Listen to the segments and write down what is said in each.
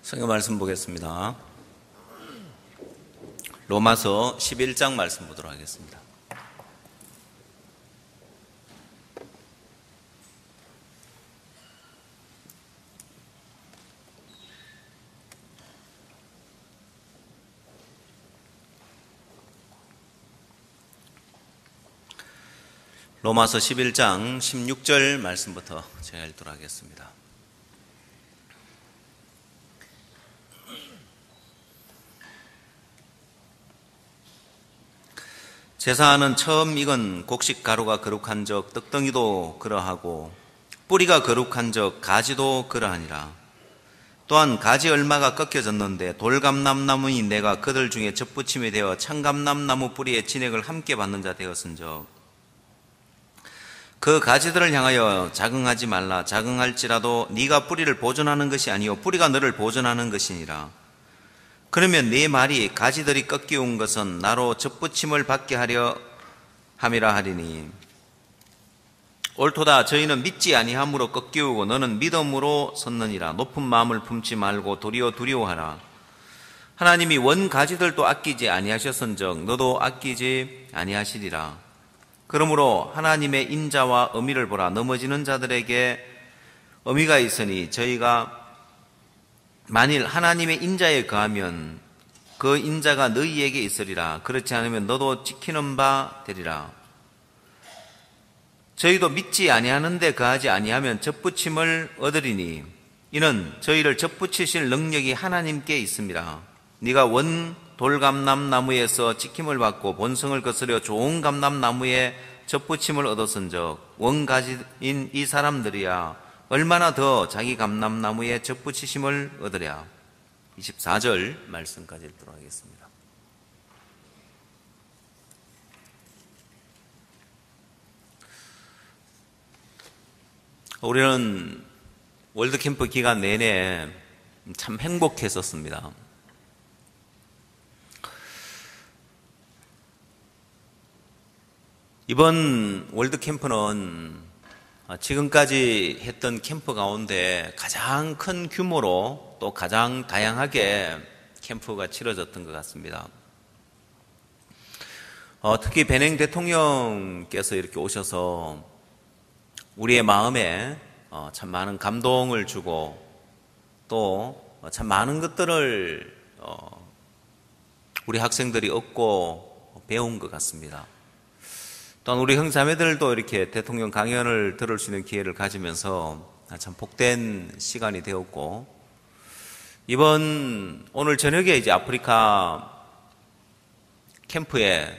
성경 말씀 보겠습니다. 로마서 11장 말씀 보도록 하겠습니다. 로마서 11장 16절 말씀부터 제가 읽도록 하겠습니다. 제사하는 처음 익은 곡식 가루가 거룩한 적 떡덩이도 그러하고 뿌리가 거룩한 적 가지도 그러하니라. 또한 가지 얼마가 꺾여졌는데 돌감람나무인 내가 그들 중에 접붙임이 되어 참감람나무 뿌리의 진액을 함께 받는 자 되었은즉 그 가지들을 향하여 자긍하지 말라. 자긍할지라도 네가 뿌리를 보존하는 것이 아니요 뿌리가 너를 보존하는 것이니라. 그러면 네 말이 가지들이 꺾여온 것은 나로 접붙임을 받게 하려 함이라 하리니 옳도다. 저희는 믿지 아니함으로 꺾여오고 너는 믿음으로 섰느니라. 높은 마음을 품지 말고 도리어 두려워하라. 하나님이 원 가지들도 아끼지 아니하셨은즉 너도 아끼지 아니하시리라. 그러므로 하나님의 인자와 의미를 보라. 넘어지는 자들에게 의미가 있으니 저희가 만일 하나님의 인자에 거하면 그 인자가 너희에게 있으리라. 그렇지 않으면 너도 지키는 바 되리라. 저희도 믿지 아니하는데 거하지 아니하면 접붙임을 얻으리니 이는 저희를 접붙이실 능력이 하나님께 있습니다. 네가 원 돌감람나무에서 지킴을 받고 본성을 거스려 좋은 감람나무에 접붙임을 얻었은즉 원가지인 이 사람들이야 얼마나 더 자기 감람나무에 접붙이심을 얻으랴. 24절 말씀까지 읽도록 하겠습니다. 우리는 월드캠프 기간 내내 참 행복했었습니다. 이번 월드캠프는 지금까지 했던 캠프 가운데 가장 큰 규모로 또 가장 다양하게 캠프가 치러졌던 것 같습니다. 특히 베냉 대통령께서 이렇게 오셔서 우리의 마음에 참 많은 감동을 주고 또 참 많은 것들을 우리 학생들이 얻고 배운 것 같습니다. 또한 우리 형제자매들도 이렇게 대통령 강연을 들을 수 있는 기회를 가지면서 참 복된 시간이 되었고, 오늘 저녁에 이제 아프리카 캠프에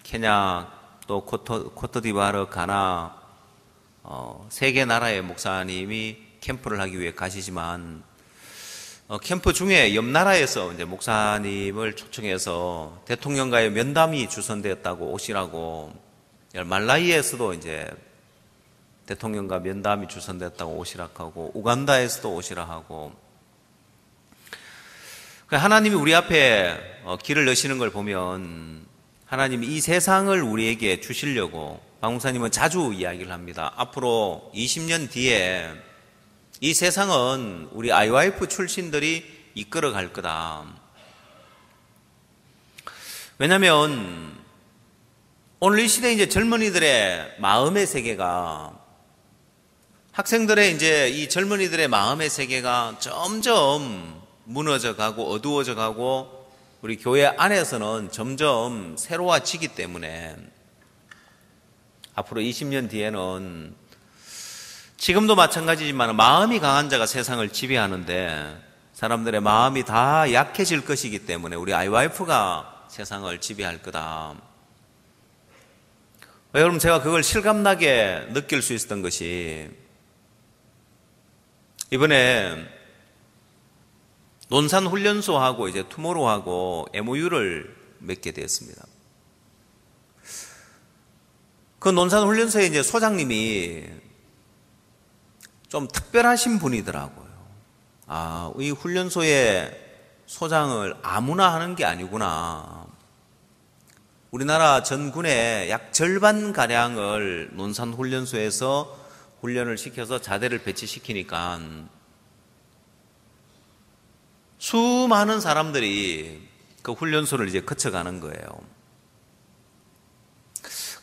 케냐 또 코트디부아르, 가나 세 개 나라의 목사님이 캠프를 하기 위해 가시지만 캠프 중에 옆 나라에서 이제 목사님을 초청해서 대통령과의 면담이 주선되었다고 오시라고, 말라이에서도 이제 대통령과 면담이 주선됐다고 오시라 하고 우간다에서도 오시라 하고, 하나님이 우리 앞에 길을 여시는 걸 보면 하나님이 이 세상을 우리에게 주시려고, 박 목사님은 자주 이야기를 합니다. 앞으로 20년 뒤에 이 세상은 우리 IYF 출신들이 이끌어 갈 거다. 왜냐하면 오늘 이 시대 이제 젊은이들의 마음의 세계가, 학생들의 이제 이 젊은이들의 마음의 세계가 점점 무너져 가고 어두워져 가고 우리 교회 안에서는 점점 새로워지기 때문에 앞으로 20년 뒤에는 지금도 마찬가지지만 마음이 강한 자가 세상을 지배하는데 사람들의 마음이 다 약해질 것이기 때문에 우리 IYF가 세상을 지배할 거다. 여러분, 제가 그걸 실감나게 느낄 수 있었던 것이 이번에 논산훈련소하고 이제 투모로우하고 MOU를 맺게 되었습니다. 그 논산훈련소의 이제 소장님이 좀 특별하신 분이더라고요. 이 훈련소의 소장을 아무나 하는 게 아니구나. 우리나라 전군의 약 절반가량을 논산훈련소에서 훈련을 시켜서 자대를 배치시키니까 수많은 사람들이 그 훈련소를 이제 거쳐가는 거예요.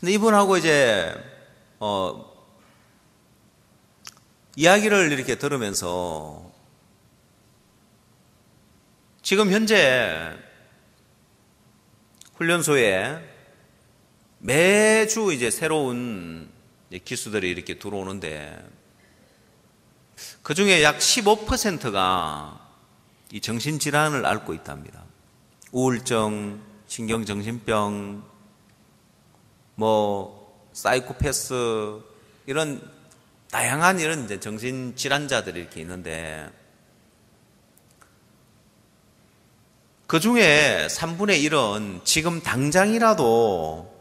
근데 이분하고 이제 이야기를 이렇게 들으면서 지금 현재 훈련소에 매주 이제 새로운 기수들이 이렇게 들어오는데 그 중에 약 15%가 이 정신질환을 앓고 있답니다. 우울증, 신경정신병, 사이코패스, 이런 다양한 이런 이제 정신질환자들이 이렇게 있는데 그 중에 3분의 1은 지금 당장이라도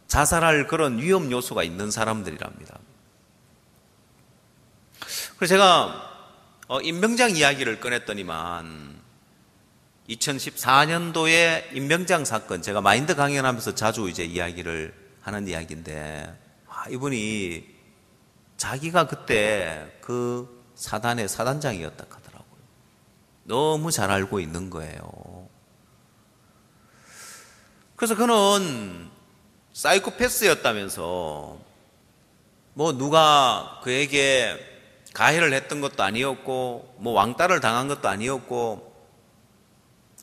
자살할 그런 위험 요소가 있는 사람들이랍니다. 그래서 제가 임병장 이야기를 꺼냈더니만 2014년도에 임병장 사건, 제가 마인드 강연하면서 자주 이제 이야기를 하는 이야기인데, 이분이 자기가 그때 그 사단의 사단장이었다 하더라고요. 너무 잘 알고 있는 거예요. 그래서 그는 사이코패스였다면서 누가 그에게 가해를 했던 것도 아니었고 왕따를 당한 것도 아니었고,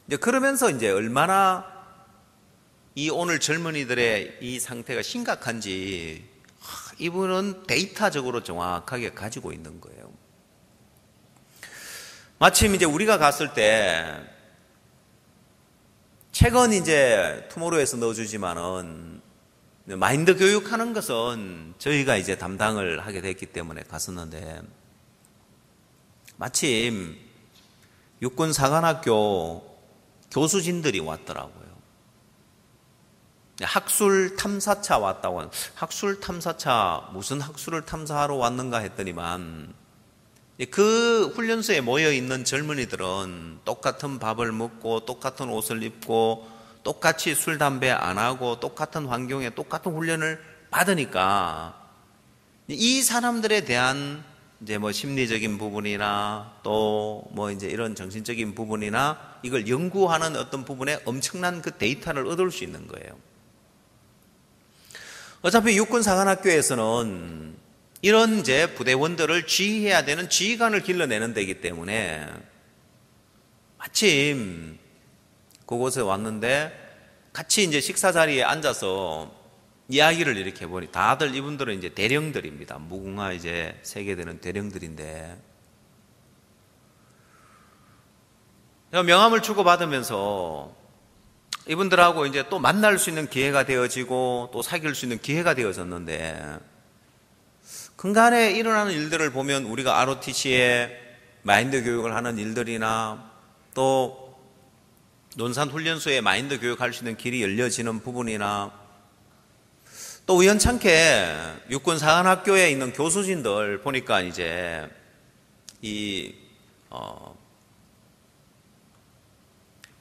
이제 그러면서 이제 얼마나 이 오늘 젊은이들의 이 상태가 심각한지 이분은 데이터적으로 정확하게 가지고 있는 거예요. 마침 이제 우리가 갔을 때 책은 이제 투모로우에서 넣어주지만은 마인드 교육하는 것은 저희가 이제 담당을 하게 됐기 때문에 갔었는데, 마침 육군사관학교 교수진들이 왔더라고요. 학술 탐사차 왔다고. 학술 탐사차, 무슨 학술을 탐사하러 왔는가 했더니만 그 훈련소에 모여있는 젊은이들은 똑같은 밥을 먹고 똑같은 옷을 입고 똑같이 술, 담배 안 하고 똑같은 환경에 똑같은 훈련을 받으니까 이 사람들에 대한 이제 심리적인 부분이나 또 이제 이런 정신적인 부분이나 이걸 연구하는 어떤 부분에 엄청난 그 데이터를 얻을 수 있는 거예요. 어차피 육군사관학교에서는 이런 이제 부대원들을 지휘해야 되는 지휘관을 길러내는 데이기 때문에 마침 그곳에 왔는데 같이 이제 식사 자리에 앉아서 이야기를 이렇게 해보니 다들 이분들은 이제 대령들입니다. 무궁화 이제 세계되는 대령들인데, 명함을 주고받으면서 이분들하고 이제 또 만날 수 있는 기회가 되어지고 또 사귈 수 있는 기회가 되어졌는데, 근간에 일어나는 일들을 보면 우리가 ROTC에 마인드 교육을 하는 일들이나 또 논산훈련소에 마인드 교육할 수 있는 길이 열려지는 부분이나 또 우연찮게 육군사관학교에 있는 교수진들 보니까 이제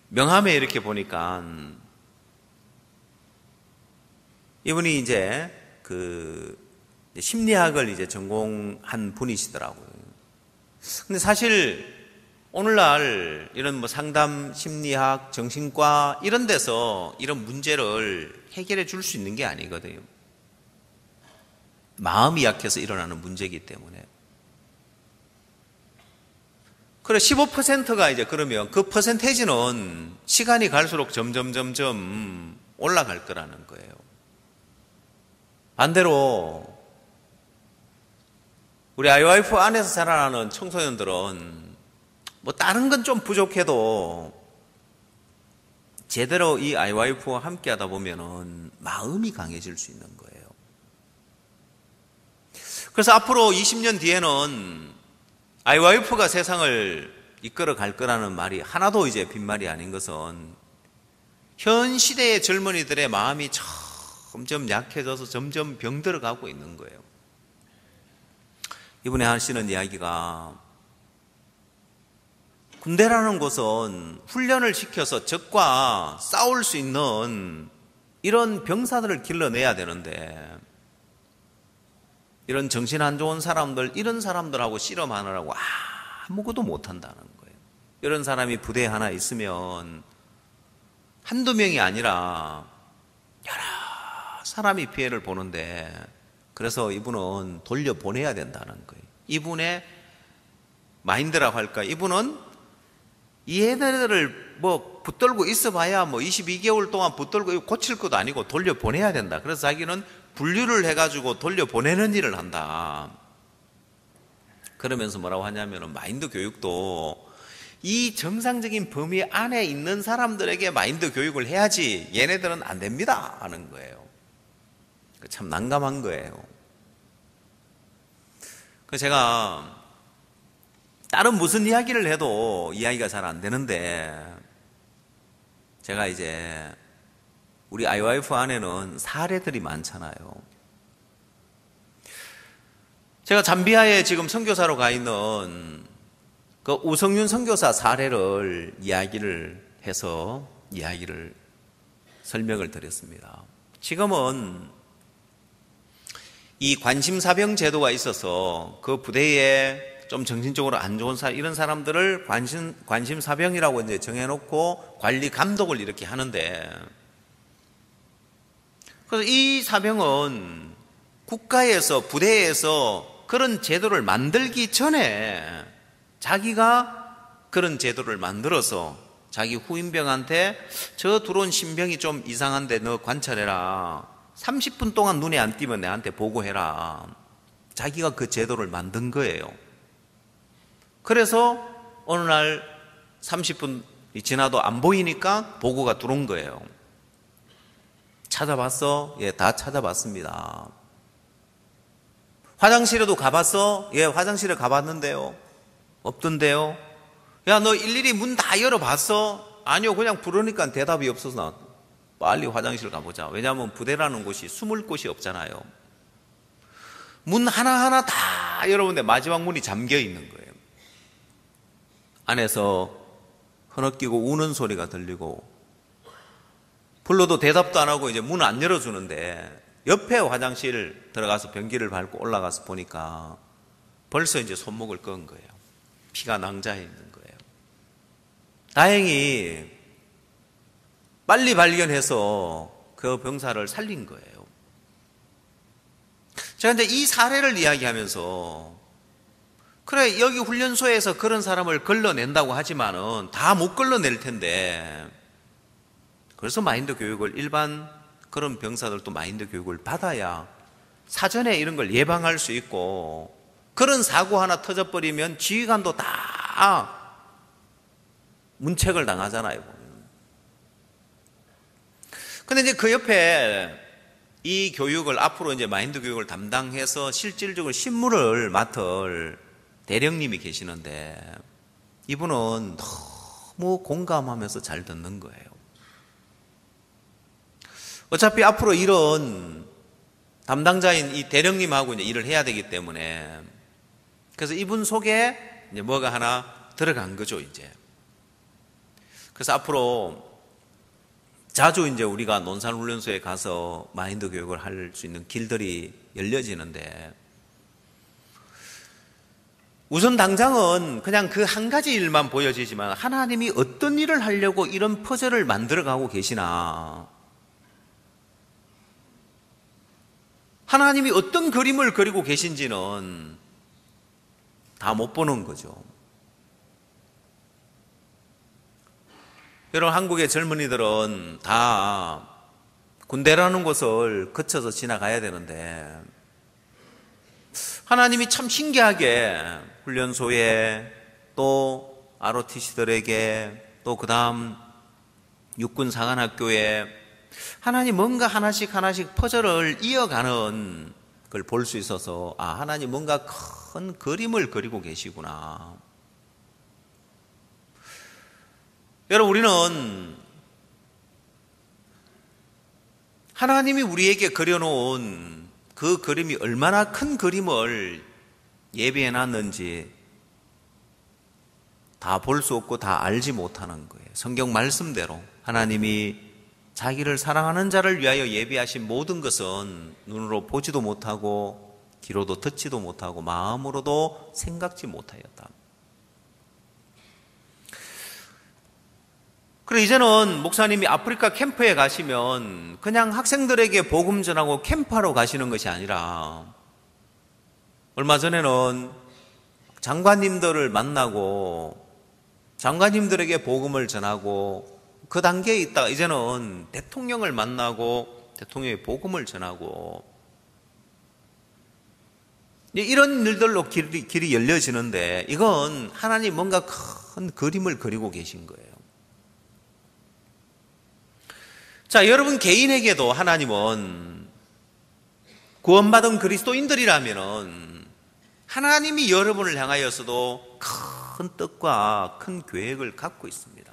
명함에 이렇게 보니까 이분이 이제 심리학을 이제 전공한 분이시더라고요. 근데 사실 오늘날 이런 상담, 심리학, 정신과 이런 데서 이런 문제를 해결해 줄 수 있는 게 아니거든요. 마음이 약해서 일어나는 문제이기 때문에. 그래, 15%가 이제 그러면 그 퍼센테이지는 시간이 갈수록 점점 올라갈 거라는 거예요. 반대로 우리 IYF 안에서 자라나는 청소년들은 다른 건 좀 부족해도 제대로 이 IYF와 함께 하다 보면은 마음이 강해질 수 있는 거예요. 그래서 앞으로 20년 뒤에는 IYF가 세상을 이끌어 갈 거라는 말이 하나도 이제 빈말이 아닌 것은 현 시대의 젊은이들의 마음이 점점 약해져서 점점 병들어 가고 있는 거예요. 이번에 하시는 이야기가 군대라는 곳은 훈련을 시켜서 적과 싸울 수 있는 이런 병사들을 길러내야 되는데 이런 정신 안 좋은 사람들, 이런 사람들하고 씨름하느라고 아무것도 못한다는 거예요. 이런 사람이 부대에 하나 있으면 한두 명이 아니라 여러 사람이 피해를 보는데, 그래서 이분은 돌려보내야 된다는 거예요. 이분의 마인드라고 할까? 이분은 이 애들을 붙들고 있어봐야 22개월 동안 붙들고 고칠 것도 아니고 돌려보내야 된다. 그래서 자기는 분류를 해가지고 돌려보내는 일을 한다. 그러면서 뭐라고 하냐면, 마인드 교육도 이 정상적인 범위 안에 있는 사람들에게 마인드 교육을 해야지 얘네들은 안 됩니다 하는 거예요. 참 난감한 거예요. 그래서 제가 다른 무슨 이야기를 해도 이야기가 잘 안 되는데, 제가 이제 우리 IYF 안에는 사례들이 많잖아요. 제가 잠비아에 지금 선교사로 가 있는 그 우성윤 선교사 사례를 이야기를 해서 설명을 드렸습니다. 지금은 이 관심사병 제도가 있어서 그 부대에 좀 정신적으로 안 좋은 사람, 이런 사람들을 관심사병이라고 이제 정해놓고 관리 감독을 이렇게 하는데, 그래서 이 사병은 국가에서, 부대에서 그런 제도를 만들기 전에 자기가 그런 제도를 만들어서 자기 후임병한테 저 들어온 신병이 좀 이상한데 너 관찰해라. 30분 동안 눈에 안 띄면 내한테 보고해라. 자기가 그 제도를 만든 거예요. 그래서 어느 날 30분이 지나도 안 보이니까 보고가 들어온 거예요. 찾아봤어? 예, 다 찾아봤습니다. 화장실에도 가봤어? 예, 화장실에 가봤는데요. 없던데요? 야, 너 일일이 문 다 열어봤어? 아니요, 그냥 부르니까 대답이 없어서 나 빨리 화장실 가보자. 왜냐하면 부대라는 곳이 숨을 곳이 없잖아요. 문 하나하나 다 열어보는데 마지막 문이 잠겨 있는 거예요. 안에서 흐느끼고 우는 소리가 들리고, 불러도 대답도 안 하고 이제 문 안 열어주는데, 옆에 화장실 들어가서 변기를 밟고 올라가서 보니까 벌써 이제 손목을 끈 거예요. 피가 낭자해 있는 거예요. 다행히 빨리 발견해서 그 병사를 살린 거예요. 제가 이제 이 사례를 이야기하면서, 그래, 여기 훈련소에서 그런 사람을 걸러낸다고 하지만은 다 못 걸러낼 텐데, 그래서 마인드 교육을, 일반 그런 병사들도 마인드 교육을 받아야 사전에 이런 걸 예방할 수 있고, 그런 사고 하나 터져버리면 지휘관도 다 문책을 당하잖아요. 근데 이제 그 옆에 이 교육을 앞으로 이제 마인드 교육을 담당해서 실질적으로 신문을 맡을 대령님이 계시는데, 이분은 너무 공감하면서 잘 듣는 거예요. 어차피 앞으로 이런 담당자인 이 대령님하고 이제 일을 해야 되기 때문에, 그래서 이분 속에 이제 뭐가 하나 들어간 거죠, 이제. 그래서 앞으로 자주 이제 우리가 논산훈련소에 가서 마인드 교육을 할 수 있는 길들이 열려지는데, 우선 당장은 그냥 그 한 가지 일만 보여지지만, 하나님이 어떤 일을 하려고 이런 퍼즐을 만들어가고 계시나, 하나님이 어떤 그림을 그리고 계신지는 다 못 보는 거죠. 여러분, 한국의 젊은이들은 다 군대라는 곳을 거쳐서 지나가야 되는데, 하나님이 참 신기하게 훈련소에, 또 ROTC들에게, 또 그 다음 육군사관학교에 하나님 뭔가 하나씩 퍼즐을 이어가는 걸 볼 수 있어서, 아, 하나님 뭔가 큰 그림을 그리고 계시구나. 여러분, 우리는 하나님이 우리에게 그려놓은 그 그림이 얼마나 큰 그림을 예비해 놨는지 다 볼 수 없고 다 알지 못하는 거예요. 성경 말씀대로 하나님이 자기를 사랑하는 자를 위하여 예비하신 모든 것은 눈으로 보지도 못하고 귀로도 듣지도 못하고 마음으로도 생각지 못하였다. 그래 이제는 목사님이 아프리카 캠프에 가시면 그냥 학생들에게 복음 전하고 캠프하러 가시는 것이 아니라 얼마 전에는 장관님들을 만나고 장관님들에게 복음을 전하고 그 단계에 있다가 이제는 대통령을 만나고 대통령의 복음을 전하고 이런 일들로 길이 열려지는데 이건 하나님 뭔가 큰 그림을 그리고 계신 거예요. 자, 여러분 개인에게도 하나님은 구원받은 그리스도인들이라면은 하나님이 여러분을 향하여서도 큰 뜻과 큰 계획을 갖고 있습니다.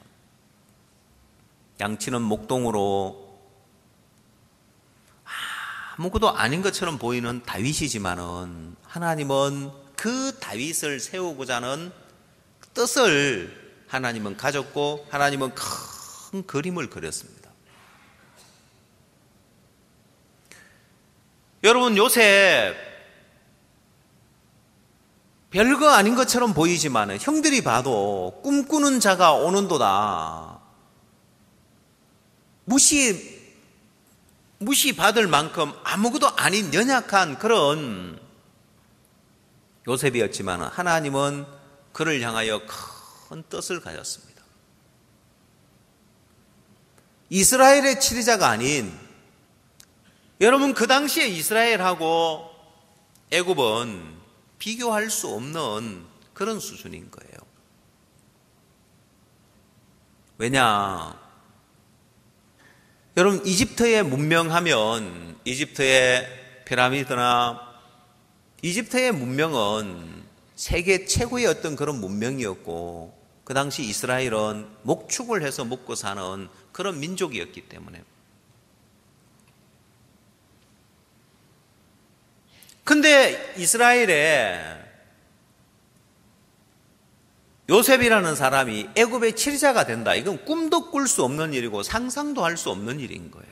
양치는 목동으로 아무것도 아닌 것처럼 보이는 다윗이지만은 하나님은 그 다윗을 세우고자 하는 뜻을 하나님은 가졌고 하나님은 큰 그림을 그렸습니다. 여러분 요셉 별거 아닌 것처럼 보이지만 형들이 봐도 꿈꾸는 자가 오는도다. 무시받을 만큼 아무것도 아닌 연약한 그런 요셉이었지만 하나님은 그를 향하여 큰 뜻을 가졌습니다. 이스라엘의 치리자가 아닌 여러분 그 당시에 이스라엘하고 애굽은 비교할 수 없는 그런 수준인 거예요. 왜냐? 여러분 이집트의 문명하면 이집트의 피라미드나 이집트의 문명은 세계 최고의 어떤 그런 문명이었고 그 당시 이스라엘은 목축을 해서 먹고 사는 그런 민족이었기 때문에 근데 이스라엘에 요셉이라는 사람이 애굽의 치리자가 된다. 이건 꿈도 꿀 수 없는 일이고 상상도 할 수 없는 일인 거예요.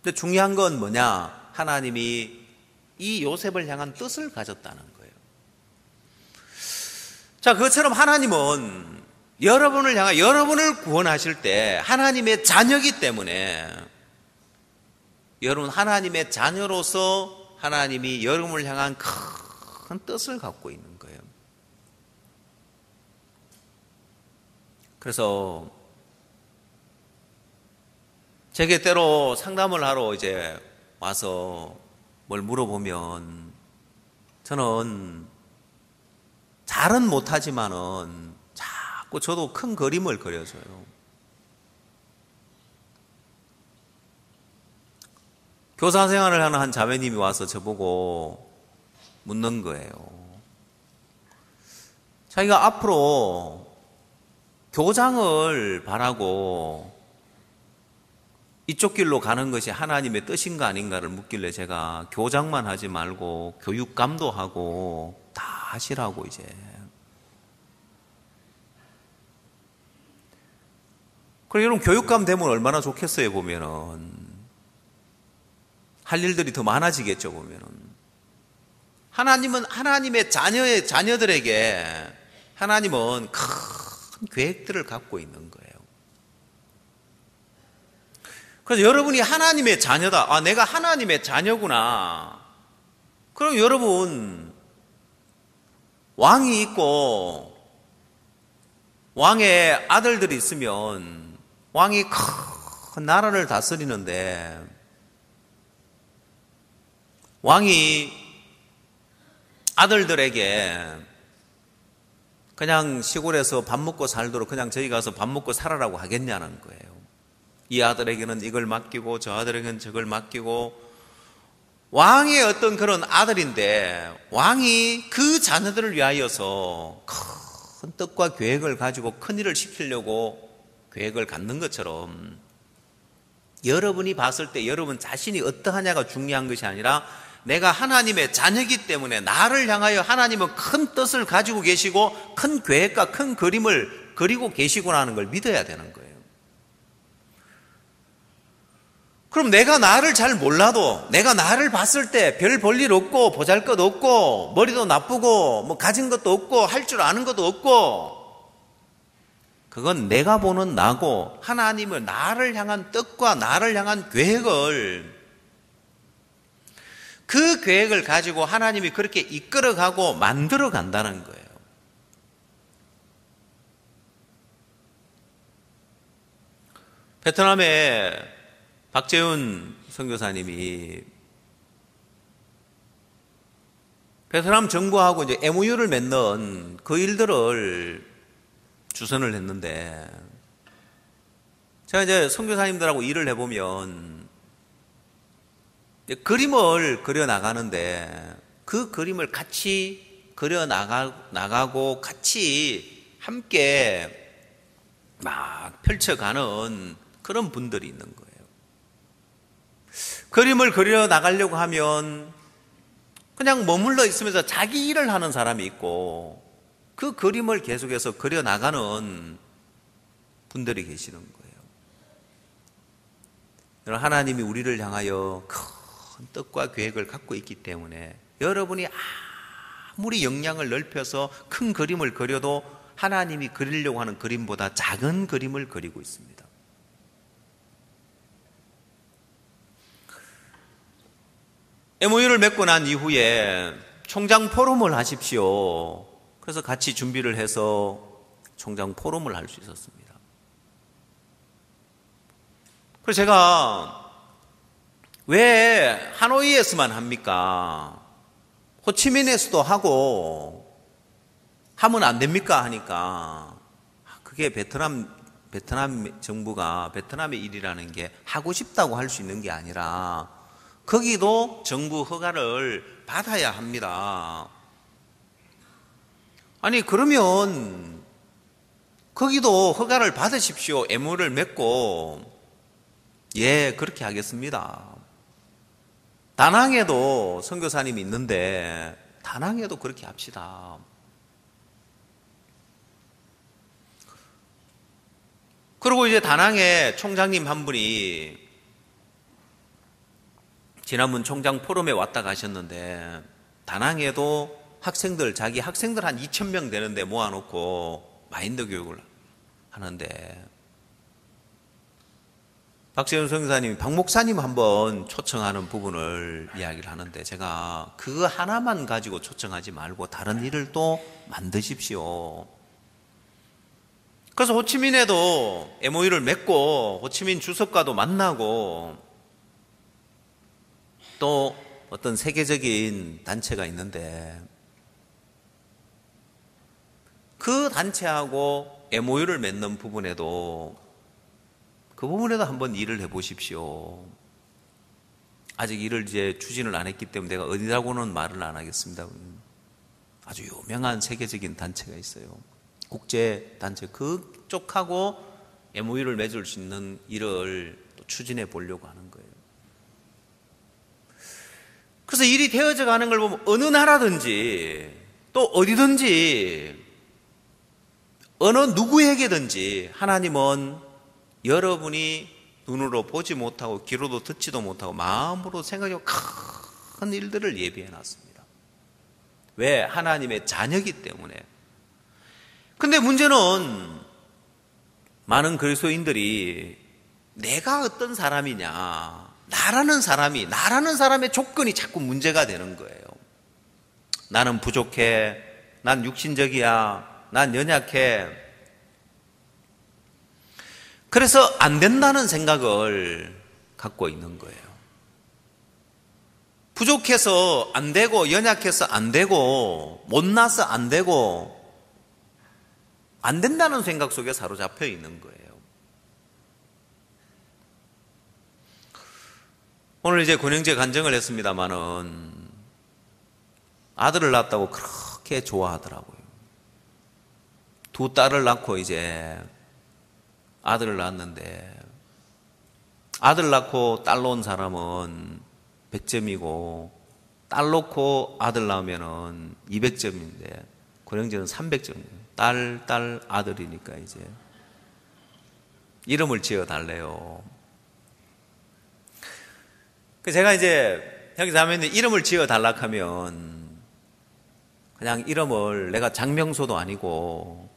근데 중요한 건 뭐냐? 하나님이 이 요셉을 향한 뜻을 가졌다는 거예요. 자, 그것처럼 하나님은 여러분을 향한 여러분을 구원하실 때 하나님의 자녀이기 때문에 여러분 하나님의 자녀로서 하나님이 여러분을 향한 큰 뜻을 갖고 있는 거예요. 그래서 제게 때로 상담을 하러 이제 와서 뭘 물어보면 저는 잘은 못하지만은 자꾸 저도 큰 그림을 그려줘요. 교사 생활을 하는 한 자매님이 와서 저보고 묻는 거예요. 자기가 앞으로 교장을 바라고 이쪽 길로 가는 것이 하나님의 뜻인가 아닌가를 묻길래 제가 교장만 하지 말고 교육감도 하고 다 하시라고 이제. 그럼 여러분 교육감 되면 얼마나 좋겠어요 보면은. 할 일들이 더 많아지겠죠 보면은. 하나님은 하나님의 자녀들에게 하나님은 큰 계획들을 갖고 있는 거예요. 그래서 여러분이 하나님의 자녀다. 아, 내가 하나님의 자녀구나. 그럼 여러분 왕이 있고 왕의 아들들이 있으면 왕이 큰 나라를 다스리는데 왕이 아들들에게 그냥 시골에서 밥 먹고 살도록 그냥 저희 가서 밥 먹고 살아라고 하겠냐는 거예요. 이 아들에게는 이걸 맡기고 저 아들에게는 저걸 맡기고 왕의 어떤 그런 아들인데 왕이 그 자녀들을 위하여서 큰 뜻과 계획을 가지고 큰 일을 시키려고 계획을 갖는 것처럼 여러분이 봤을 때 여러분 자신이 어떠하냐가 중요한 것이 아니라 내가 하나님의 자녀이기 때문에 나를 향하여 하나님은 큰 뜻을 가지고 계시고 큰 계획과 큰 그림을 그리고 계시구나 하는 걸 믿어야 되는 거예요. 그럼 내가 나를 잘 몰라도 내가 나를 봤을 때 별 볼 일 없고 보잘것 없고 머리도 나쁘고 뭐 가진 것도 없고 할 줄 아는 것도 없고 그건 내가 보는 나고 하나님은 나를 향한 뜻과 나를 향한 계획을 그 계획을 가지고 하나님이 그렇게 이끌어가고 만들어 간다는 거예요. 베트남의 박재훈 선교사님이 베트남 정부하고 이제 MOU를 맺는 그 일들을 주선을 했는데, 제가 이제 선교사님들하고 일을 해보면 그림을 그려 나가는데 그 그림을 같이 그려 나가고 같이 함께 막 펼쳐가는 그런 분들이 있는 거예요. 그림을 그려 나가려고 하면 그냥 머물러 있으면서 자기 일을 하는 사람이 있고, 그 그림을 계속해서 그려 나가는 분들이 계시는 거예요. 하나님이 우리를 향하여 큰 뜻과 계획을 갖고 있기 때문에 여러분이 아무리 영향을 넓혀서 큰 그림을 그려도 하나님이 그리려고 하는 그림보다 작은 그림을 그리고 있습니다. MOU를 맺고 난 이후에 총장 포럼을 하십시오. 그래서 같이 준비를 해서 총장 포럼을 할 수 있었습니다. 그래서 제가 왜 하노이에서만 합니까? 호치민에서도 하고 하면 안 됩니까? 하니까 그게 베트남 정부가 베트남의 일이라는 게 하고 싶다고 할 수 있는 게 아니라 거기도 정부 허가를 받아야 합니다. 아니 그러면 거기도 허가를 받으십시오. MOU를 맺고. 예, 그렇게 하겠습니다. 다낭에도 선교사님이 있는데 다낭에도 그렇게 합시다. 그리고 이제 다낭에 총장님 한 분이 지난번 총장 포럼에 왔다 가셨는데, 다낭에도 자기 학생들 한 2,000명 되는데 모아놓고 마인드 교육을 하는데, 박재훈 선교사님이 박 목사님 한번 초청하는 부분을 이야기를 하는데, 제가 그거 하나만 가지고 초청하지 말고 다른 일을 또 만드십시오. 그래서 호치민에도 MOU를 맺고 호치민 주석과도 만나고, 또 어떤 세계적인 단체가 있는데 그 단체하고 MOU를 맺는 부분에도 한번 일을 해보십시오. 아직 일을 이제 추진을 안 했기 때문에 내가 어디라고는 말을 안 하겠습니다. 아주 유명한 세계적인 단체가 있어요. 국제 단체, 그쪽하고 MOU를 맺을 수 있는 일을 또 추진해 보려고 하는 거예요. 그래서 일이 되어져 가는 걸 보면 어느 나라든지 또 어디든지 어느 누구에게든지 하나님은 여러분이 눈으로 보지 못하고 귀로도 듣지도 못하고 마음으로 생각하고 큰 일들을 예비해 놨습니다. 왜? 하나님의 자녀이기 때문에. 근데 문제는 많은 그리스도인들이 내가 어떤 사람이냐, 나라는 사람의 조건이 자꾸 문제가 되는 거예요. 나는 부족해, 난 육신적이야, 난 연약해. 그래서 안 된다는 생각을 갖고 있는 거예요. 부족해서 안 되고, 연약해서 안 되고, 못나서 안 되고, 안 된다는 생각 속에 사로잡혀 있는 거예요. 오늘 이제 권영재 간증을 했습니다마는 아들을 낳았다고 그렇게 좋아하더라고요. 두 딸을 낳고 이제 아들을 낳았는데, 아들 낳고 딸 놓은 사람은 100점이고 딸 놓고 아들 낳으면은 200점인데 권영재는 300점이에요. 딸, 아들이니까 이제 이름을 지어 달래요. 제가 이제 형제 자매님 이름을 지어 달라 하면 그냥 이름을 내가 장명소도 아니고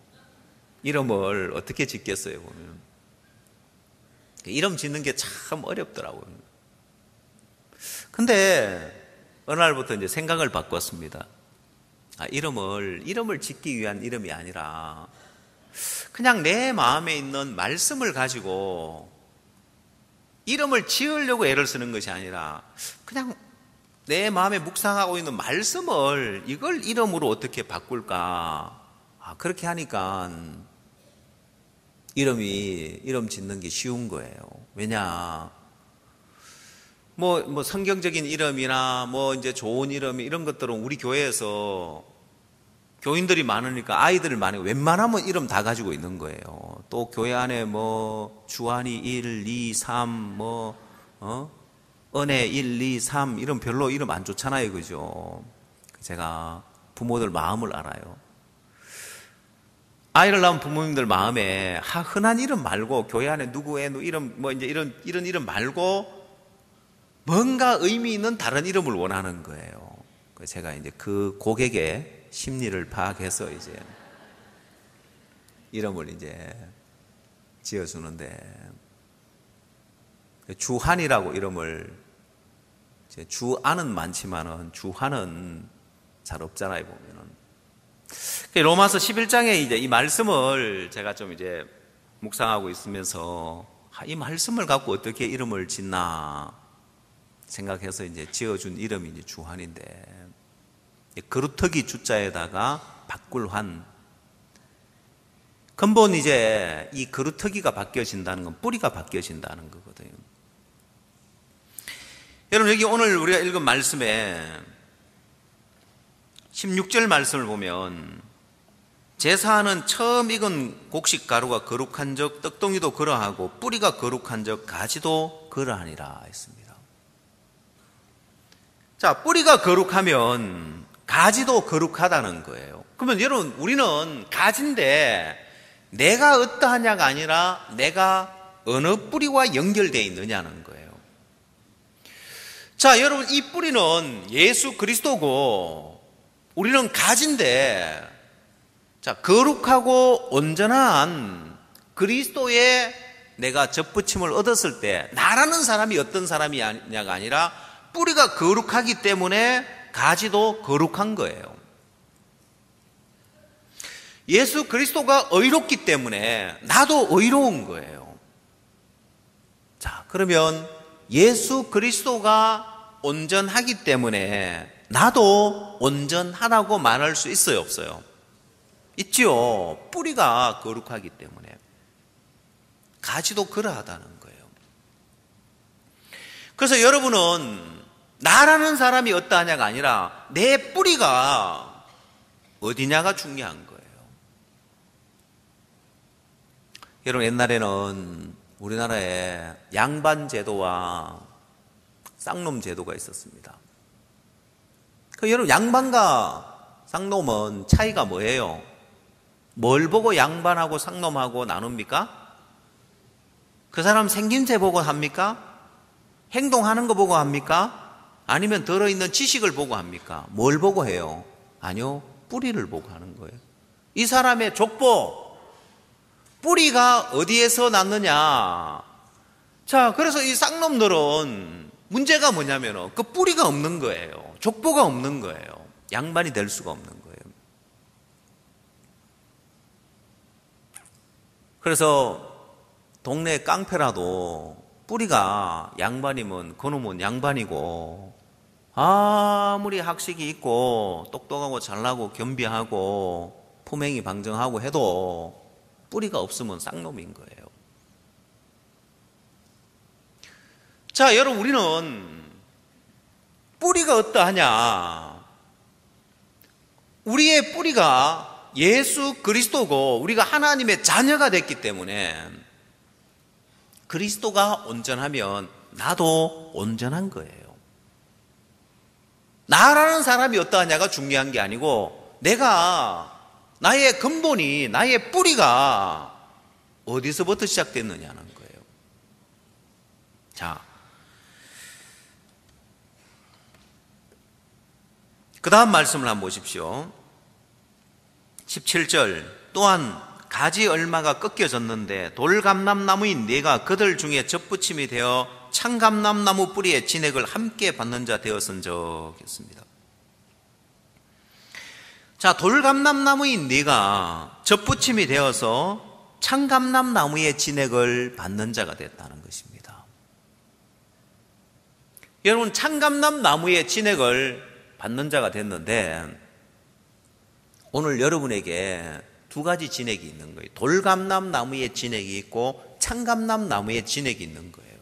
이름을 어떻게 짓겠어요, 보면. 이름 짓는 게 참 어렵더라고요. 근데 어느 날부터 이제 생각을 바꿨습니다. 이름을 짓기 위한 이름이 아니라 그냥 내 마음에 있는 말씀을 가지고 이름을 지으려고 애를 쓰는 것이 아니라 그냥 내 마음에 묵상하고 있는 말씀을 이걸 이름으로 어떻게 바꿀까? 그렇게 하니까 이름 짓는 게 쉬운 거예요. 왜냐? 뭐 성경적인 이름이나 이제 좋은 이름 이런 것들은 우리 교회에서 교인들이 많으니까 아이들이 많으니까 웬만하면 이름 다 가지고 있는 거예요. 또 교회 안에 주한이 1, 2, 3 은혜 1, 2, 3 이런 별로 이름 안 좋잖아요. 그죠? 제가 부모들 마음을 알아요. 아이를 낳은 부모님들 마음에 흔한 이름 말고 교회 안에 누구의 이름 이제 이런 이름 말고 뭔가 의미 있는 다른 이름을 원하는 거예요. 제가 이제 그 고객의 심리를 파악해서 이제 이름을 이제 지어주는데 주한이라고 이름을 주안은 많지만은 주한은 잘 없잖아요, 보면은. 로마서 11장에 이제 이 말씀을 제가 좀 이제 묵상하고 있으면서 이 말씀을 갖고 어떻게 이름을 짓나 생각해서 이제 지어준 이름이 이제 주한인데, 그루터기 주자에다가 바꿀환. 근본 이제 이 그루터기가 바뀌어진다는 건 뿌리가 바뀌어진다는 거거든요. 여러분, 여기 오늘 우리가 읽은 말씀에 16절 말씀을 보면 제사하는 처음 익은 곡식 가루가 거룩한 적 떡덩이도 그러하고 뿌리가 거룩한 적 가지도 그러하니라 했습니다. 자, 뿌리가 거룩하면 가지도 거룩하다는 거예요. 그러면 여러분, 우리는 가지인데 내가 어떠하냐가 아니라 내가 어느 뿌리와 연결되어 있느냐는 거예요. 자, 여러분, 이 뿌리는 예수 그리스도고 우리는 가지인데, 자, 거룩하고 온전한 그리스도의 내가 접붙임을 얻었을 때 나라는 사람이 어떤 사람이냐가 아니라 뿌리가 거룩하기 때문에 가지도 거룩한 거예요. 예수 그리스도가 의롭기 때문에 나도 의로운 거예요. 자, 그러면 예수 그리스도가 온전하기 때문에 나도 온전하다고 말할 수 있어요, 없어요? 있지요. 뿌리가 거룩하기 때문에. 가지도 그러하다는 거예요. 그래서 여러분은 나라는 사람이 어떠하냐가 아니라 내 뿌리가 어디냐가 중요한 거예요. 여러분, 옛날에는 우리나라에 양반 제도와 쌍놈 제도가 있었습니다. 여러분, 양반과 쌍놈은 차이가 뭐예요? 뭘 보고 양반하고 쌍놈하고 나눕니까? 그 사람 생김새 보고 합니까? 행동하는 거 보고 합니까? 아니면 들어있는 지식을 보고 합니까? 뭘 보고 해요? 아니요, 뿌리를 보고 하는 거예요. 이 사람의 족보, 뿌리가 어디에서 났느냐. 자, 그래서 이 쌍놈들은 문제가 뭐냐면 그 뿌리가 없는 거예요. 족보가 없는 거예요. 양반이 될 수가 없는 거예요. 그래서 동네 깡패라도 뿌리가 양반이면 그놈은 양반이고, 아무리 학식이 있고 똑똑하고 잘나고 겸비하고 품행이 방정하고 해도 뿌리가 없으면 쌍놈인 거예요. 자, 여러분, 우리는 뿌리가 어떠하냐? 우리의 뿌리가 예수 그리스도고 우리가 하나님의 자녀가 됐기 때문에 그리스도가 온전하면 나도 온전한 거예요. 나라는 사람이 어떠하냐가 중요한 게 아니고 나의 근본이, 나의 뿌리가 어디서부터 시작됐느냐는 거예요. 자, 그 다음 말씀을 한번 보십시오. 17절, 또한 가지 얼마가 꺾여졌는데 돌감람나무인 네가 그들 중에 접붙임이 되어 창감람나무 뿌리의 진액을 함께 받는 자 되었은적 했습니다. 자, 돌감람나무인 네가 접붙임이 되어서 창감람나무의 진액을 받는 자가 됐다는 것입니다. 여러분, 창감람나무의 진액을 받는 자가 됐는데 오늘 여러분에게 두 가지 진액이 있는 거예요. 돌감람나무의 진액이 있고 창감람나무의 진액이 있는 거예요.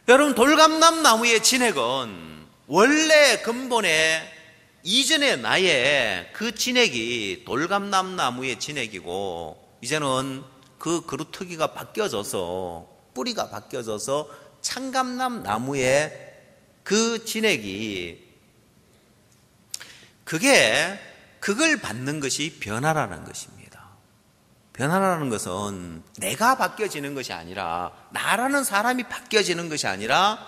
여러분, 돌감람나무의 진액은 원래 근본에 이전의 나의 그 진액이 돌감람나무의 진액이고 이제는 그 그루터기가 바뀌어져서 뿌리가 바뀌어져서 창감람나무의 그 진액이 그걸 받는 것이 변화라는 것입니다. 변화라는 것은 내가 바뀌어지는 것이 아니라 나라는 사람이 바뀌어지는 것이 아니라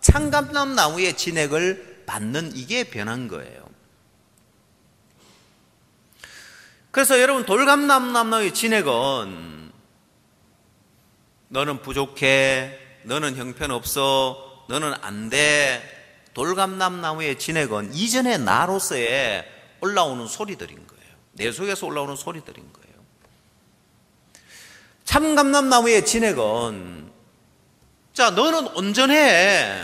창감람나무의 진액을 받는 이게 변한 거예요. 그래서 여러분, 돌감람나무의 진액은 너는 부족해, 너는 형편없어, 너는 안 돼. 돌감람나무의 진액은 이전의 나로서의 올라오는 소리들인 거예요. 내 속에서 올라오는 소리들인 거예요. 참감람나무의 진액은 자, 너는 온전해,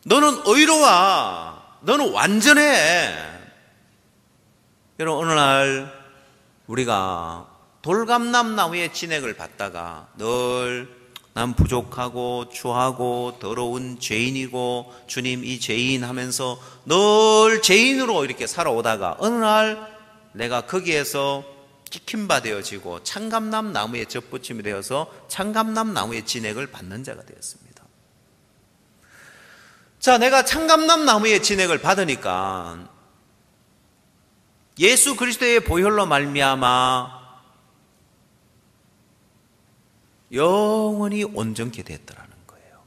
너는 의로워, 너는 완전해. 여러분, 어느 날 우리가 돌감람나무의 진액을 받다가 늘 난 부족하고 추하고 더러운 죄인이고 주님 이 죄인 하면서 늘 죄인으로 이렇게 살아오다가 어느 날 내가 거기에서 찍힌바 되어지고 창감람나무에 접붙임이 되어서 창감람나무의 진액을 받는 자가 되었습니다. 자, 내가 창감람나무의 진액을 받으니까 예수 그리스도의 보혈로 말미암아 영원히 온전케 되었더라는 거예요.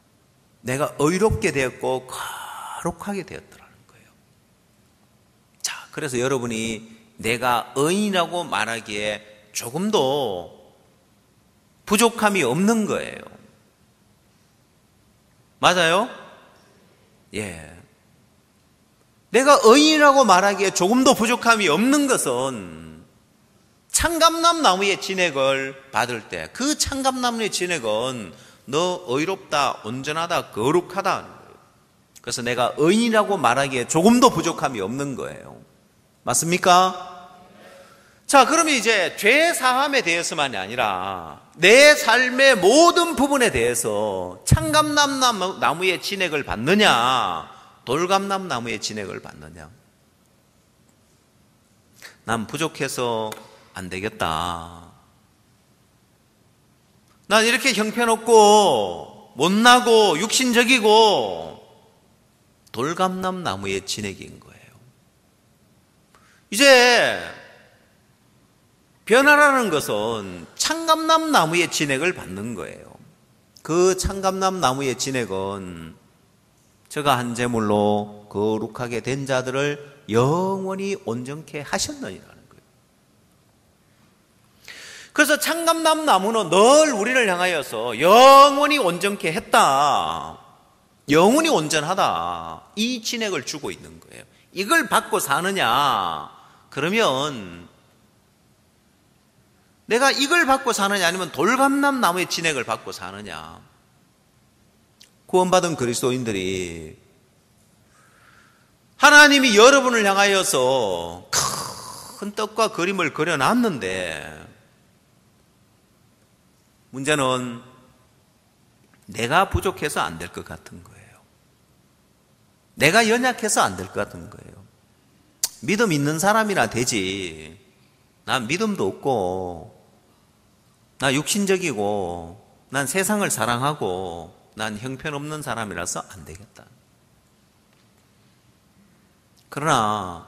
내가 의롭게 되었고 거룩하게 되었더라는 거예요. 자, 그래서 여러분이 내가 의인이라고 말하기에 조금도 부족함이 없는 거예요. 맞아요? 예. 내가 의인이라고 말하기에 조금도 부족함이 없는 것은 창감람나무의 진액을 받을 때 그 창감나무의 진액은 너 의롭다, 온전하다, 거룩하다. 그래서 내가 의인이라고 말하기에 조금도 부족함이 없는 거예요. 맞습니까? 자, 그러면 이제 죄 사함에 대해서만이 아니라 내 삶의 모든 부분에 대해서 창감람나무의 진액을 받느냐, 돌감람나무의 진액을 받느냐. 난 부족해서 안 되겠다. 난 이렇게 형편없고 못나고 육신적이고 돌감람나무의 진액인 거예요. 이제 변화라는 것은 창감람나무의 진액을 받는 거예요. 그 창감람나무의 진액은 저가 한 제물로 거룩하게 된 자들을 영원히 온전케 하셨느니라. 그래서 창감람나무는 늘 우리를 향하여서 영원히 온전케 했다, 영원히 온전하다, 이 진액을 주고 있는 거예요. 이걸 받고 사느냐, 그러면 내가 이걸 받고 사느냐 아니면 돌감람나무의 진액을 받고 사느냐. 구원받은 그리스도인들이 하나님이 여러분을 향하여서 큰 떡과 그림을 그려놨는데 문제는 내가 부족해서 안 될 것 같은 거예요. 내가 연약해서 안 될 것 같은 거예요. 믿음 있는 사람이나 되지. 난 믿음도 없고, 나 육신적이고, 난 세상을 사랑하고, 난 형편없는 사람이라서 안 되겠다. 그러나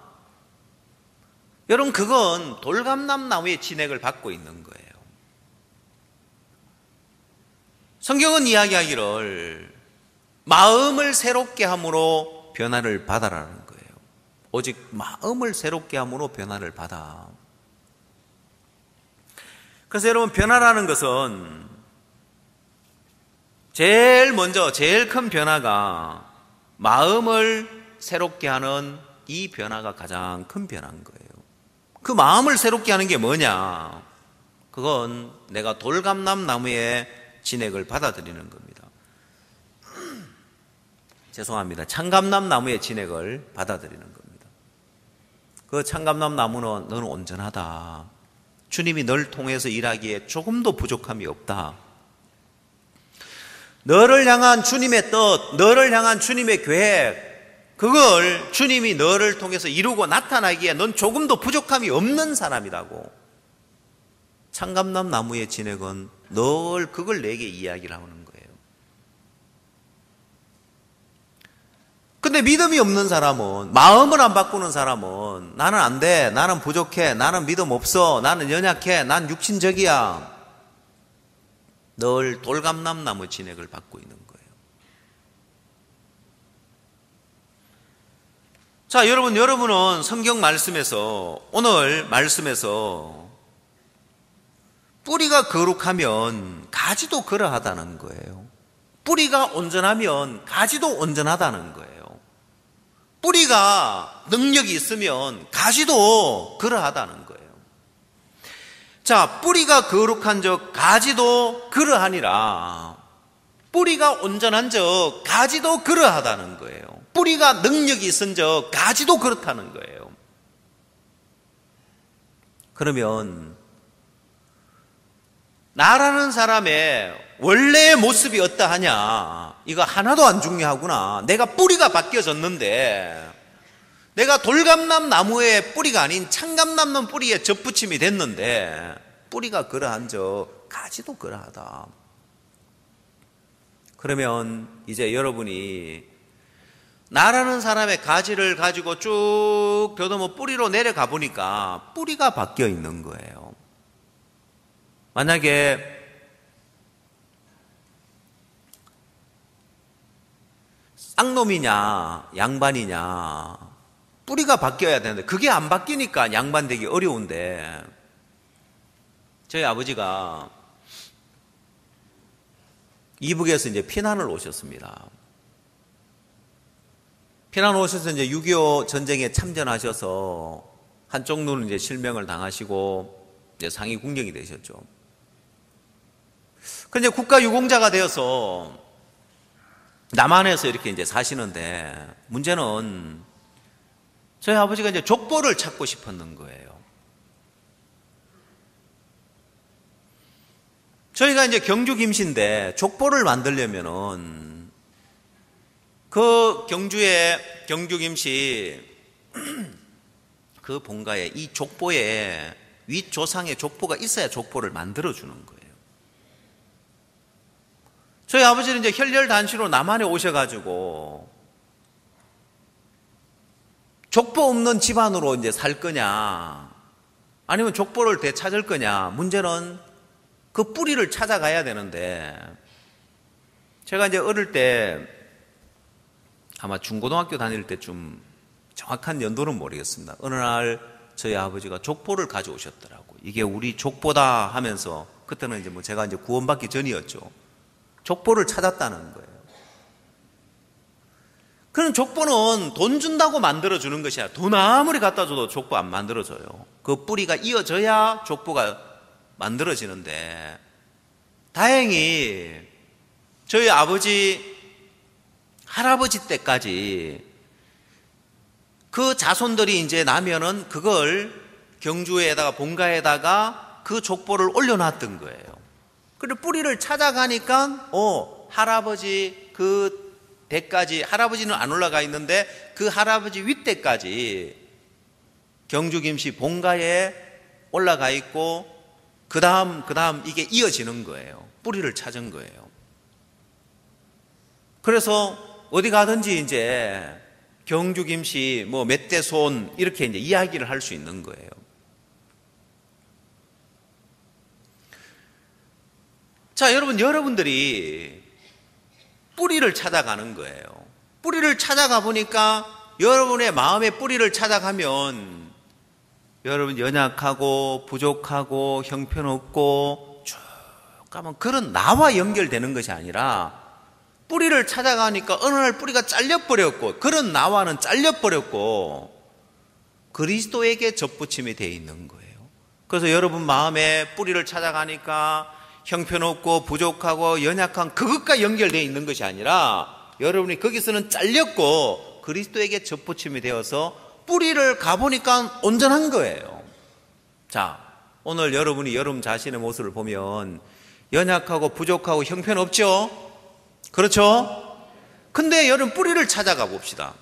여러분, 그건 돌감람나무의 진액을 받고 있는 거예요. 성경은 이야기하기를 마음을 새롭게 함으로 변화를 받아라는 거예요. 오직 마음을 새롭게 함으로 변화를 받아. 그래서 여러분, 변화라는 것은 제일 큰 변화가 마음을 새롭게 하는 이 변화가 가장 큰 변화인 거예요. 그 마음을 새롭게 하는 게 뭐냐? 그건 내가 돌감람 나무의 진액을 받아들이는 겁니다. 죄송합니다. 참감람 나무의 진액을 받아들이는 겁니다. 그 참감람 나무는 너는 온전하다. 주님이 널 통해서 일하기에 조금도 부족함이 없다. 너를 향한 주님의 뜻, 너를 향한 주님의 계획, 그걸 주님이 너를 통해서 이루고 나타나기에 넌 조금도 부족함이 없는 사람이라고. 참감람 나무의 진액은 늘 그걸 내게 이야기를 하는 거예요. 근데 믿음이 없는 사람은, 마음을 안 바꾸는 사람은 나는 안 돼, 나는 부족해, 나는 믿음 없어, 나는 연약해, 난 육신적이야. 늘 돌감람 나무 진액을 받고 있는 거예요. 자, 여러분은 성경 말씀에서, 오늘 말씀에서 뿌리가 거룩하면 가지도 그러하다는 거예요. 뿌리가 온전하면 가지도 온전하다는 거예요. 뿌리가 능력이 있으면 가지도 그러하다는 거예요. 자, 뿌리가 거룩한 적 가지도 그러하니라. 뿌리가 온전한 적 가지도 그러하다는 거예요. 뿌리가 능력이 있은 적 가지도 그렇다는 거예요. 그러면 나라는 사람의 원래의 모습이 어떠하냐? 이거 하나도 안 중요하구나. 내가 뿌리가 바뀌어졌는데, 내가 돌감람 나무의 뿌리가 아닌 참감람 뿌리에 접붙임이 됐는데, 뿌리가 그러한 적 가지도 그러하다. 그러면 이제 여러분이 나라는 사람의 가지를 가지고 쭉 벼도 뿌리로 내려가 보니까 뿌리가 바뀌어 있는 거예요. 만약에 쌍놈이냐 양반이냐 뿌리가 바뀌어야 되는데 그게 안 바뀌니까 양반되기 어려운데, 저희 아버지가 이북에서 이제 피난을 오셨습니다. 피난 오셔서 이제 6.25 전쟁에 참전하셔서 한쪽 눈은 이제 실명을 당하시고 이제 상위 군경이 되셨죠. 근데 국가 유공자가 되어서 남한에서 이렇게 이제 사시는데, 문제는 저희 아버지가 이제 족보를 찾고 싶었는 거예요. 저희가 이제 경주 김씨인데 족보를 만들려면은 그 경주 김씨 그 본가에 이 족보에 윗조상의 족보가 있어야 족보를 만들어주는 거예요. 저희 아버지는 이제 혈혈단신으로 남한에 오셔가지고 족보 없는 집안으로 이제 살 거냐, 아니면 족보를 되찾을 거냐, 문제는 그 뿌리를 찾아가야 되는데, 제가 이제 어릴 때 아마 중고등학교 다닐 때쯤, 정확한 연도는 모르겠습니다. 어느 날 저희 아버지가 족보를 가져오셨더라고요. 이게 우리 족보다 하면서, 그때는 이제 뭐 제가 이제 구원받기 전이었죠. 족보를 찾았다는 거예요. 그런 족보는 돈 준다고 만들어주는 것이 아니라, 돈 아무리 갖다 줘도 족보 안 만들어줘요. 그 뿌리가 이어져야 족보가 만들어지는데, 다행히 저희 아버지, 할아버지 때까지 그 자손들이 이제 나면은 그걸 경주에다가 본가에다가 그 족보를 올려놨던 거예요. 그리고 뿌리를 찾아가니까 할아버지 그 대까지, 할아버지는 안 올라가 있는데 그 할아버지 윗대까지 경주 김씨 본가에 올라가 있고, 그 다음 이게 이어지는 거예요. 뿌리를 찾은 거예요. 그래서 어디 가든지 이제 경주 김씨 뭐 몇 대 손 이렇게 이제 이야기를 할 수 있는 거예요. 자, 여러분들이 뿌리를 찾아가는 거예요. 뿌리를 찾아가 보니까 여러분의 마음의 뿌리를 찾아가면 여러분 연약하고 부족하고 형편없고 쭉 가면 그런 나와 연결되는 것이 아니라 뿌리를 찾아가니까 어느 날 뿌리가 잘려버렸고 그런 나와는 잘려버렸고 그리스도에게 접붙임이 되어 있는 거예요. 그래서 여러분 마음에 뿌리를 찾아가니까 형편없고 부족하고 연약한 그것과 연결되어 있는 것이 아니라 여러분이 거기서는 잘렸고 그리스도에게 접붙임이 되어서 뿌리를 가보니까 온전한 거예요. 자, 오늘 여러분이 여러분 자신의 모습을 보면 연약하고 부족하고 형편없죠? 그렇죠? 근데 여러분 뿌리를 찾아가 봅시다.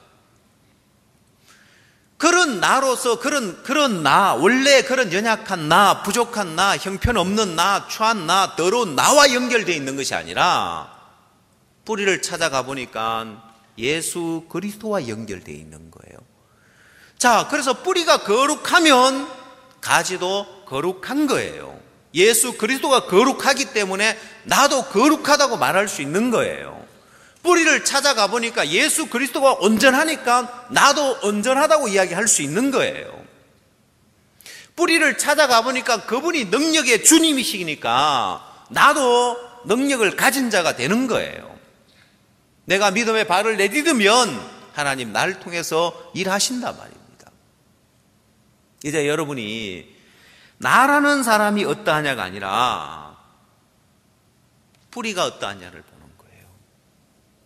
그런 나로서 그런 나, 원래 그런 연약한 나, 부족한 나, 형편없는 나, 추한 나, 더러운 나와 연결되어 있는 것이 아니라 뿌리를 찾아가 보니까 예수 그리스도와 연결되어 있는 거예요. 자, 그래서 뿌리가 거룩하면 가지도 거룩한 거예요. 예수 그리스도가 거룩하기 때문에 나도 거룩하다고 말할 수 있는 거예요. 뿌리를 찾아가 보니까 예수 그리스도가 온전하니까 나도 온전하다고 이야기할 수 있는 거예요. 뿌리를 찾아가 보니까 그분이 능력의 주님이시니까 나도 능력을 가진 자가 되는 거예요. 내가 믿음의 발을 내딛으면 하나님 나를 통해서 일하신단 말입니다. 이제 여러분이 나라는 사람이 어떠하냐가 아니라 뿌리가 어떠하냐를 보는 거예요.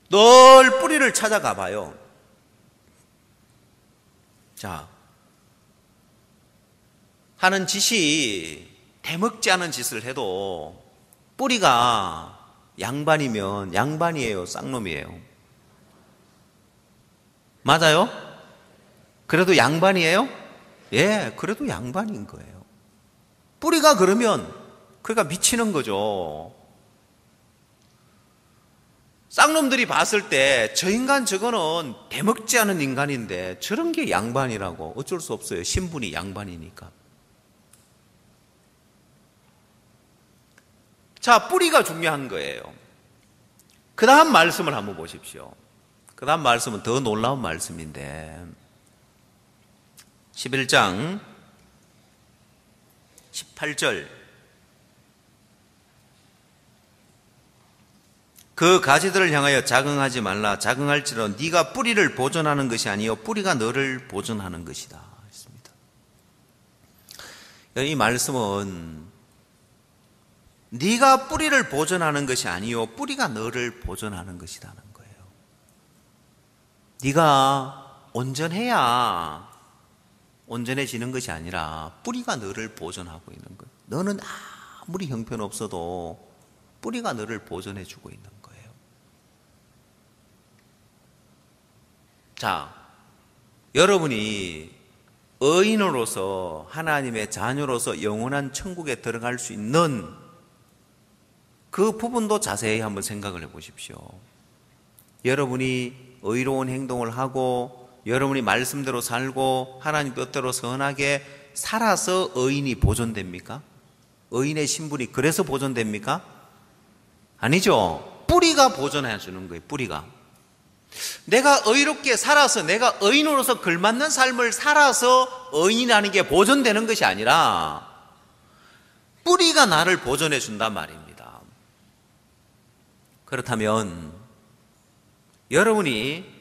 늘 뿌리를 찾아가 봐요. 자, 하는 짓이 대먹지 않은 짓을 해도 뿌리가 양반이면 양반이에요, 쌍놈이에요? 맞아요? 그래도 양반이에요? 예, 그래도 양반인 거예요. 뿌리가 그러면 그러니까 미치는 거죠. 쌍놈들이 봤을 때 저 인간 저거는 대먹지 않은 인간인데 저런 게 양반이라고 어쩔 수 없어요. 신분이 양반이니까. 자, 뿌리가 중요한 거예요. 그 다음 말씀을 한번 보십시오. 그 다음 말씀은 더 놀라운 말씀인데 11장 18절 그 가지들을 향하여 자긍하지 말라. 자긍할지라도 네가 뿌리를 보존하는 것이 아니요 뿌리가 너를 보존하는 것이다 했습니다. 이 말씀은 네가 뿌리를 보존하는 것이 아니요 뿌리가 너를 보존하는 것이라는 거예요. 네가 온전해야 온전해지는 것이 아니라 뿌리가 너를 보존하고 있는 거예요. 너는 아무리 형편없어도 뿌리가 너를 보존해 주고 있는 거예요. 자, 여러분이 의인으로서 하나님의 자녀로서 영원한 천국에 들어갈 수 있는 그 부분도 자세히 한번 생각을 해 보십시오. 여러분이 의로운 행동을 하고 여러분이 말씀대로 살고 하나님 뜻대로 선하게 살아서 의인이 보존됩니까? 의인의 신분이 그래서 보존됩니까? 아니죠. 뿌리가 보존해 주는 거예요. 뿌리가. 내가 의롭게 살아서 내가 의인으로서 걸맞는 삶을 살아서 의인이라는 게 보존되는 것이 아니라 뿌리가 나를 보존해 준단 말입니다. 그렇다면 여러분이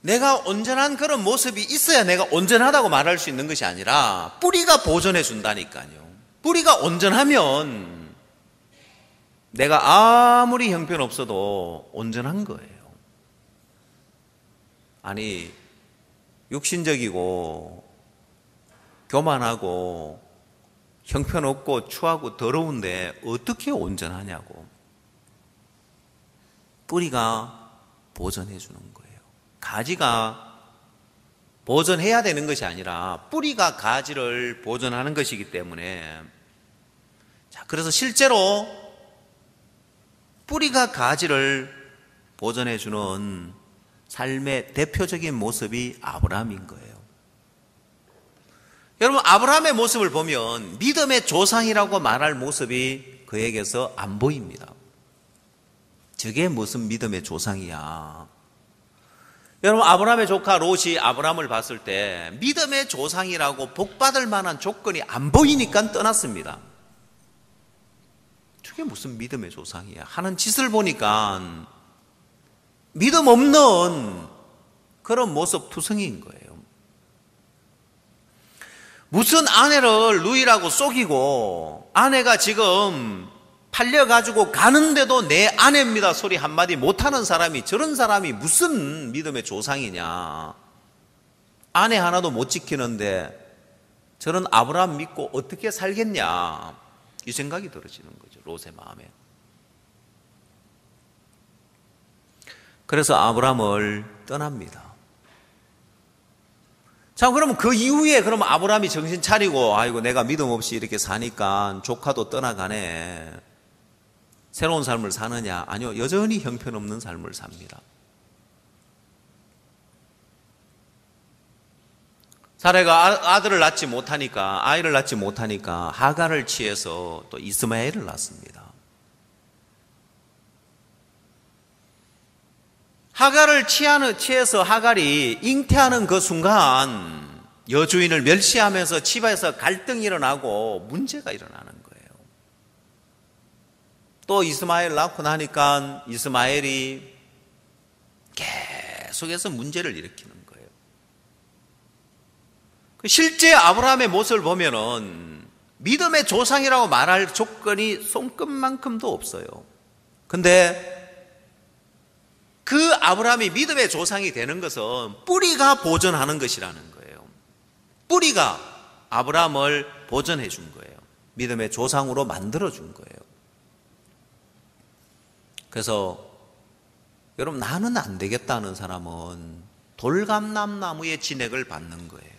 내가 온전한 그런 모습이 있어야 내가 온전하다고 말할 수 있는 것이 아니라 뿌리가 보존해 준다니까요. 뿌리가 온전하면 내가 아무리 형편없어도 온전한 거예요. 아니, 육신적이고 교만하고 형편없고 추하고 더러운데 어떻게 온전하냐고. 뿌리가 보존해 주는 거예요. 가지가 보존해야 되는 것이 아니라 뿌리가 가지를 보존하는 것이기 때문에, 자, 그래서 실제로 뿌리가 가지를 보존해 주는 삶의 대표적인 모습이 아브라함인 거예요. 여러분, 아브라함의 모습을 보면 믿음의 조상이라고 말할 모습이 그에게서 안 보입니다. 저게 무슨 믿음의 조상이야. 여러분, 아브라함의 조카 롯이 아브라함을 봤을 때 믿음의 조상이라고 복받을 만한 조건이 안 보이니까 떠났습니다. 저게 무슨 믿음의 조상이야. 하는 짓을 보니까 믿음 없는 그런 모습 투성이인 거예요. 무슨 아내를 누이라고 속이고 아내가 지금 팔려가지고 가는데도 내 아내입니다 소리 한마디 못하는 사람이, 저런 사람이 무슨 믿음의 조상이냐. 아내 하나도 못 지키는데 저런 아브라함 믿고 어떻게 살겠냐, 이 생각이 들어지는 거죠, 롯의 마음에. 그래서 아브라함을 떠납니다. 자, 그러면 그 이후에 그럼 아브라함이 정신 차리고 아이고 내가 믿음 없이 이렇게 사니까 조카도 떠나가네, 새로운 삶을 사느냐? 아니요, 여전히 형편없는 삶을 삽니다. 사레가 아이를 낳지 못하니까 하갈을 취해서 또 이스마엘을 낳습니다. 하갈을 취해서 하갈이 잉태하는 그 순간 여주인을 멸시하면서 집에서 갈등이 일어나고 문제가 일어나는 거예요. 또 이스마엘 낳고 나니까 이스마엘이 계속해서 문제를 일으키는 거예요. 실제 아브라함의 모습을 보면은 믿음의 조상이라고 말할 조건이 손끝만큼도 없어요. 근데 그 아브라함이 믿음의 조상이 되는 것은 뿌리가 보존하는 것이라는 거예요. 뿌리가 아브라함을 보존해 준 거예요. 믿음의 조상으로 만들어 준 거예요. 그래서 여러분, 나는 안 되겠다는 사람은 돌감람 나무의 진액을 받는 거예요.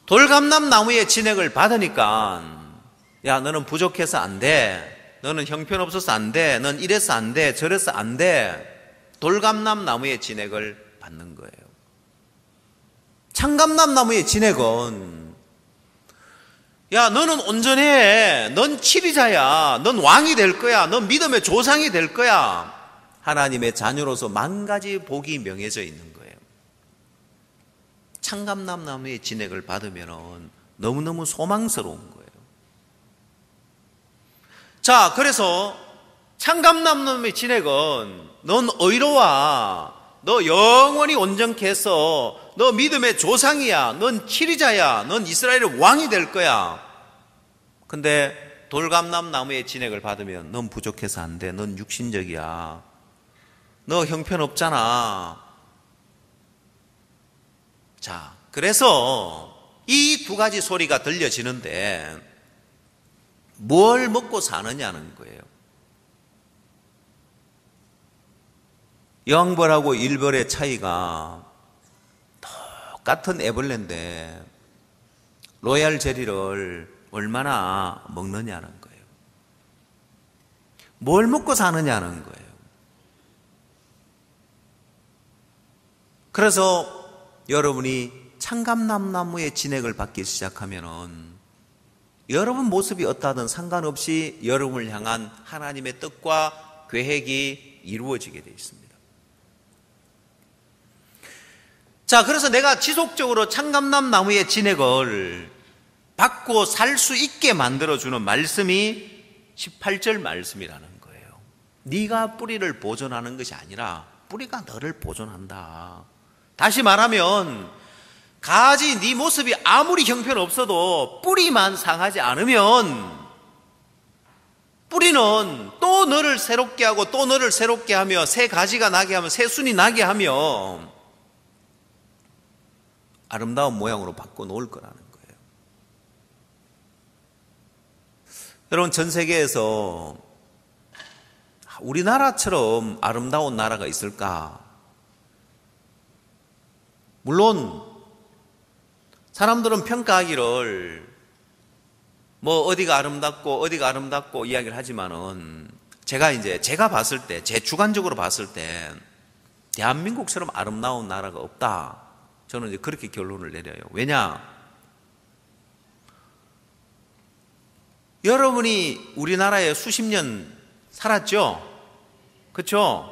돌감람 나무의 진액을 받으니까 야, 너는 부족해서 안 돼, 너는 형편없어서 안 돼, 넌 이래서 안 돼, 저래서 안 돼. 돌감람 나무의 진액을 받는 거예요. 창감람 나무의 진액은 야, 너는 온전해, 넌 치리자야, 넌 왕이 될 거야, 넌 믿음의 조상이 될 거야. 하나님의 자녀로서 만 가지 복이 명해져 있는 거예요. 창감람 나무의 진액을 받으면 너무너무 소망스러운 거예요. 자, 그래서 창감람 나무의 진액은 넌 의로워, 너 영원히 온전케 해서 너 믿음의 조상이야, 넌 치리자야, 넌 이스라엘의 왕이 될 거야. 근데 돌감람 나무의 진액을 받으면 넌 부족해서 안 돼, 넌 육신적이야, 너 형편없잖아. 자, 그래서 이 두 가지 소리가 들려지는데 뭘 먹고 사느냐는 거예요. 영벌하고 일벌의 차이가 똑같은 애벌레인데 로얄 제리를 얼마나 먹느냐는 거예요. 뭘 먹고 사느냐는 거예요. 그래서 여러분이 창감람 나무의 진액을 받기 시작하면은 여러분 모습이 어떠하든 상관없이 여러분을 향한 하나님의 뜻과 계획이 이루어지게 되어 있습니다. 자, 그래서 내가 지속적으로 창감람 나무의 진액을 받고 살 수 있게 만들어주는 말씀이 18절 말씀이라는 거예요. 네가 뿌리를 보존하는 것이 아니라 뿌리가 너를 보존한다. 다시 말하면 가지 네 모습이 아무리 형편없어도 뿌리만 상하지 않으면 뿌리는 또 너를 새롭게 하고 또 너를 새롭게 하며 새 가지가 나게 하며 새 순이 나게 하며 아름다운 모양으로 바꿔놓을 거라는 거예요. 여러분, 전 세계에서 우리나라처럼 아름다운 나라가 있을까? 물론 사람들은 평가하기를 뭐 어디가 아름답고 이야기를 하지만은 제가 봤을 때, 제 주관적으로 봤을 때 대한민국처럼 아름다운 나라가 없다. 저는 이제 그렇게 결론을 내려요. 왜냐? 여러분이 우리나라에 수십 년 살았죠? 그렇죠?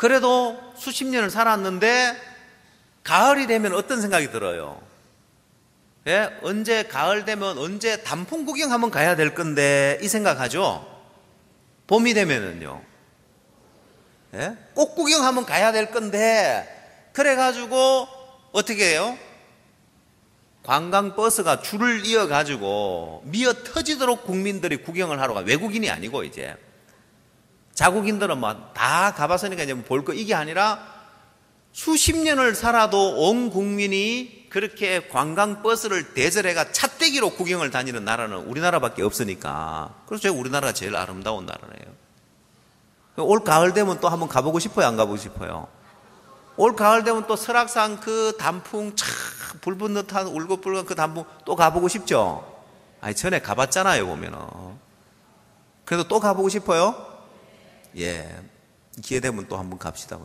그래도 수십 년을 살았는데 가을이 되면 어떤 생각이 들어요? 예? 언제 가을 되면 언제 단풍 구경 한번 가야 될 건데 이 생각하죠? 봄이 되면은요. 예? 꽃 구경 한번 가야 될 건데 그래가지고 어떻게 해요? 관광버스가 줄을 이어가지고 미어 터지도록 국민들이 구경을 하러 가. 외국인이 아니고 이제 자국인들은 뭐 다 가봤으니까 이제 볼 거 이게 아니라 수십 년을 살아도 온 국민이 그렇게 관광버스를 대절해가 찻대기로 구경을 다니는 나라는 우리나라밖에 없으니까. 그래서 우리나라가 제일 아름다운 나라예요. 올 가을 되면 또 한번 가보고 싶어요, 안 가보고 싶어요? 올 가을 되면 또 설악산 그 단풍 참 붉은 듯한 울긋불긋한 그 단풍 또 가보고 싶죠? 아니 전에 가봤잖아요 보면은. 그래도 또 가보고 싶어요? 예, 기회 되면 또 한번 갑시다.